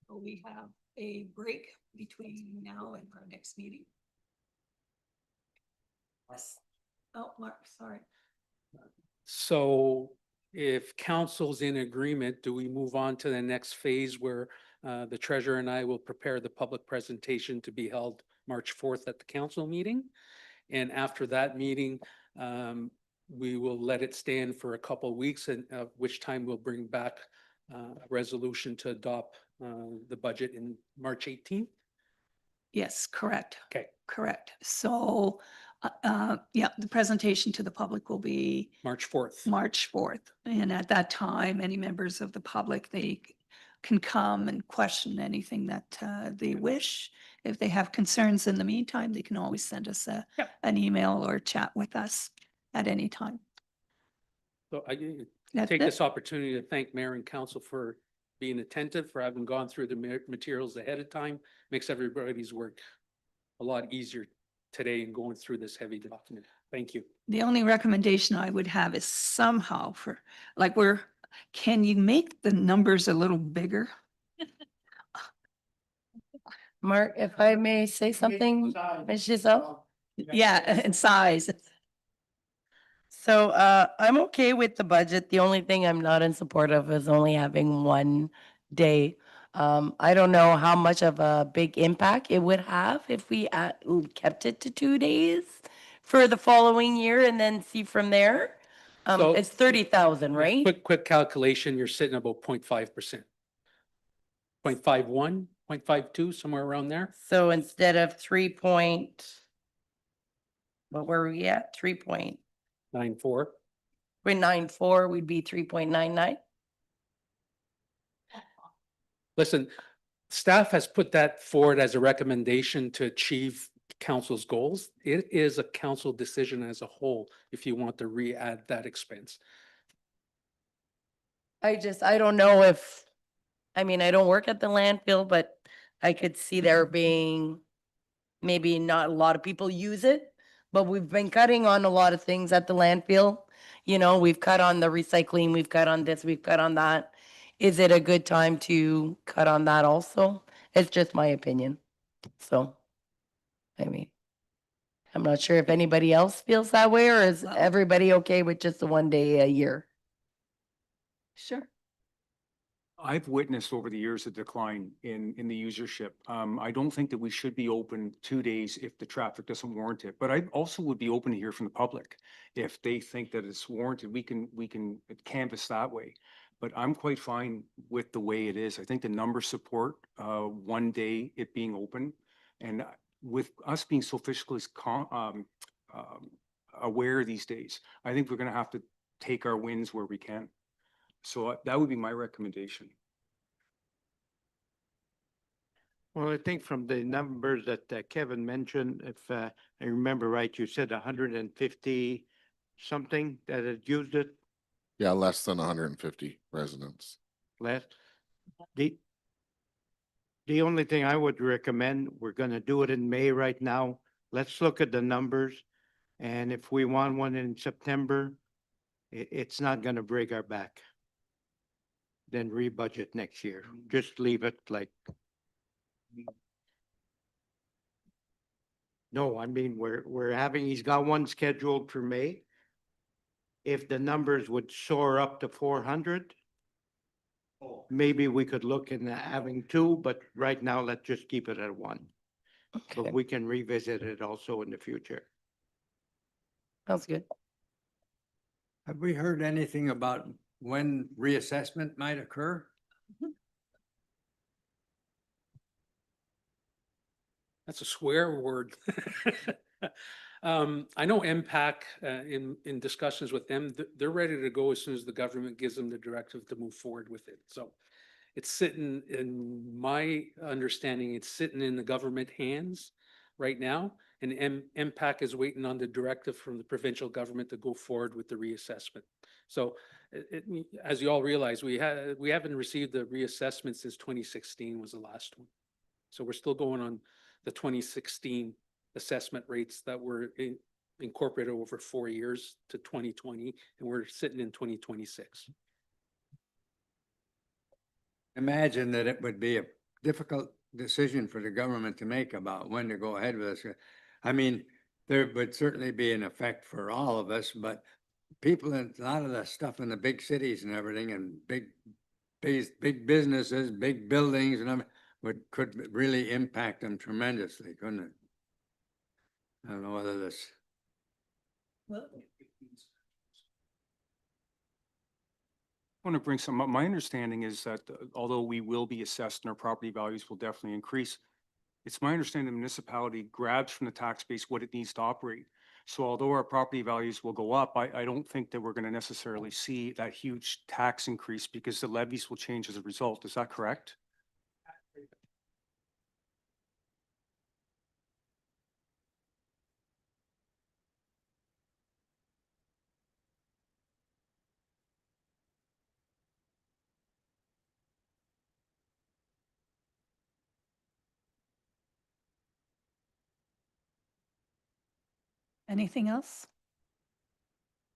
Will we have a break between now and our next meeting? Yes. Oh, Mark, sorry. So if council's in agreement, do we move on to the next phase where the treasurer and I will prepare the public presentation to be held March 4th at the council meeting? And after that meeting, we will let it stand for a couple of weeks, and which time we'll bring back a resolution to adopt the budget in March 18th. Yes, correct. Okay, Correct. So, yeah, the presentation to the public will be March 4th. March 4th. And at that time, any members of the public, they can come and question anything that they wish. If they have concerns in the meantime, they can always send us an email or chat with us at any time. So I That's take it. this opportunity to thank mayor and council for being attentive, for having gone through the materials ahead of time. Makes everybody's work a lot easier today in going through this heavy document. Thank you. The only recommendation I would have is somehow can you make the numbers a little bigger? Mark, if I may say something, Ms. Giselle? Yeah, in size. So I'm okay with the budget. The only thing I'm not in support of is only having one day. I don't know how much of a big impact it would have if we kept it to 2 days for the following year and then see from there. So- It's 30,000, right? Quick calculation, you're sitting about 0.5%. 0.51, 0.52, somewhere around there. So instead of what were we at? 9.4. 3.94, we'd be 3.99. Listen, staff has put that forward as a recommendation to achieve council's goals. It is a council decision as a whole if you want to re-add that expense. I don't know if, I mean, I don't work at the landfill, but I could see there being maybe not a lot of people use it, but we've been cutting on a lot of things at the landfill. You know, we've cut on the recycling, we've cut on this, we've cut on that. Is it a good time to cut on that also? It's just my opinion. So, I mean, I'm not sure if anybody else feels that way, or is Well- everybody okay with just the 1 day a year? Sure. I've witnessed over the years a decline in the usership. I don't think that we should be open 2 days if the traffic doesn't warrant it, but I also would be open to hear from the public. If they think that it's warranted, we can canvass that way. But I'm quite fine with the way it is. I think the numbers support 1 day it being open. And with us being so fiscally aware these days, I think we're gonna have to take our wins where we can. So that would be my recommendation. Well, I think from the numbers that Kevin mentioned, if I remember right, you said 150 something that had used it Yeah, less than 150 residents. last. The only thing I would recommend, we're gonna do it in May right now. Let's look at the numbers. And if we want one in September, it's not gonna break our back. Then rebudget next year. Just leave it like. No, I mean, he's got one scheduled for May. If the numbers would soar up to 400, maybe we could look into having two, but right now, let's just keep it at one. Okay, But we can revisit it also in the future. sounds good. Have we heard anything about when reassessment might occur? That's a swear word. I know MPAC, in discussions with them, they're ready to go as soon as the government gives them the directive to move forward with it. So it's sitting, in my understanding, it's sitting in the government hands right now. And MPAC is waiting on the directive from the provincial government to go forward with the reassessment. So as you all realize, we haven't received the reassessment since 2016 was the last one. So we're still going on the 2016 assessment rates that were incorporated over 4 years to 2020, and we're sitting in 2026. Imagine that it would be a difficult decision for the government to make about when to go ahead with this. I mean, there would certainly be an effect for all of us, but people in a lot of the stuff in the big cities and everything and big businesses, big buildings and everything could really impact them tremendously, couldn't it? I don't know whether this. I want to bring some up. My understanding is that although we will be assessed and our property values will definitely increase, it's my understanding the municipality grabs from the tax base what it needs to operate. So although our property values will go up, I don't think that we're going to necessarily see that huge tax increase because the levies will change as a result. Is that correct? Anything else?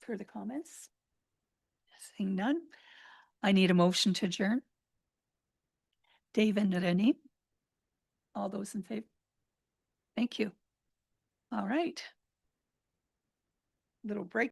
Further comments? Seeing none. I need a motion to adjourn. Dave and Renee. All those in favor? Thank you. All right. Little break.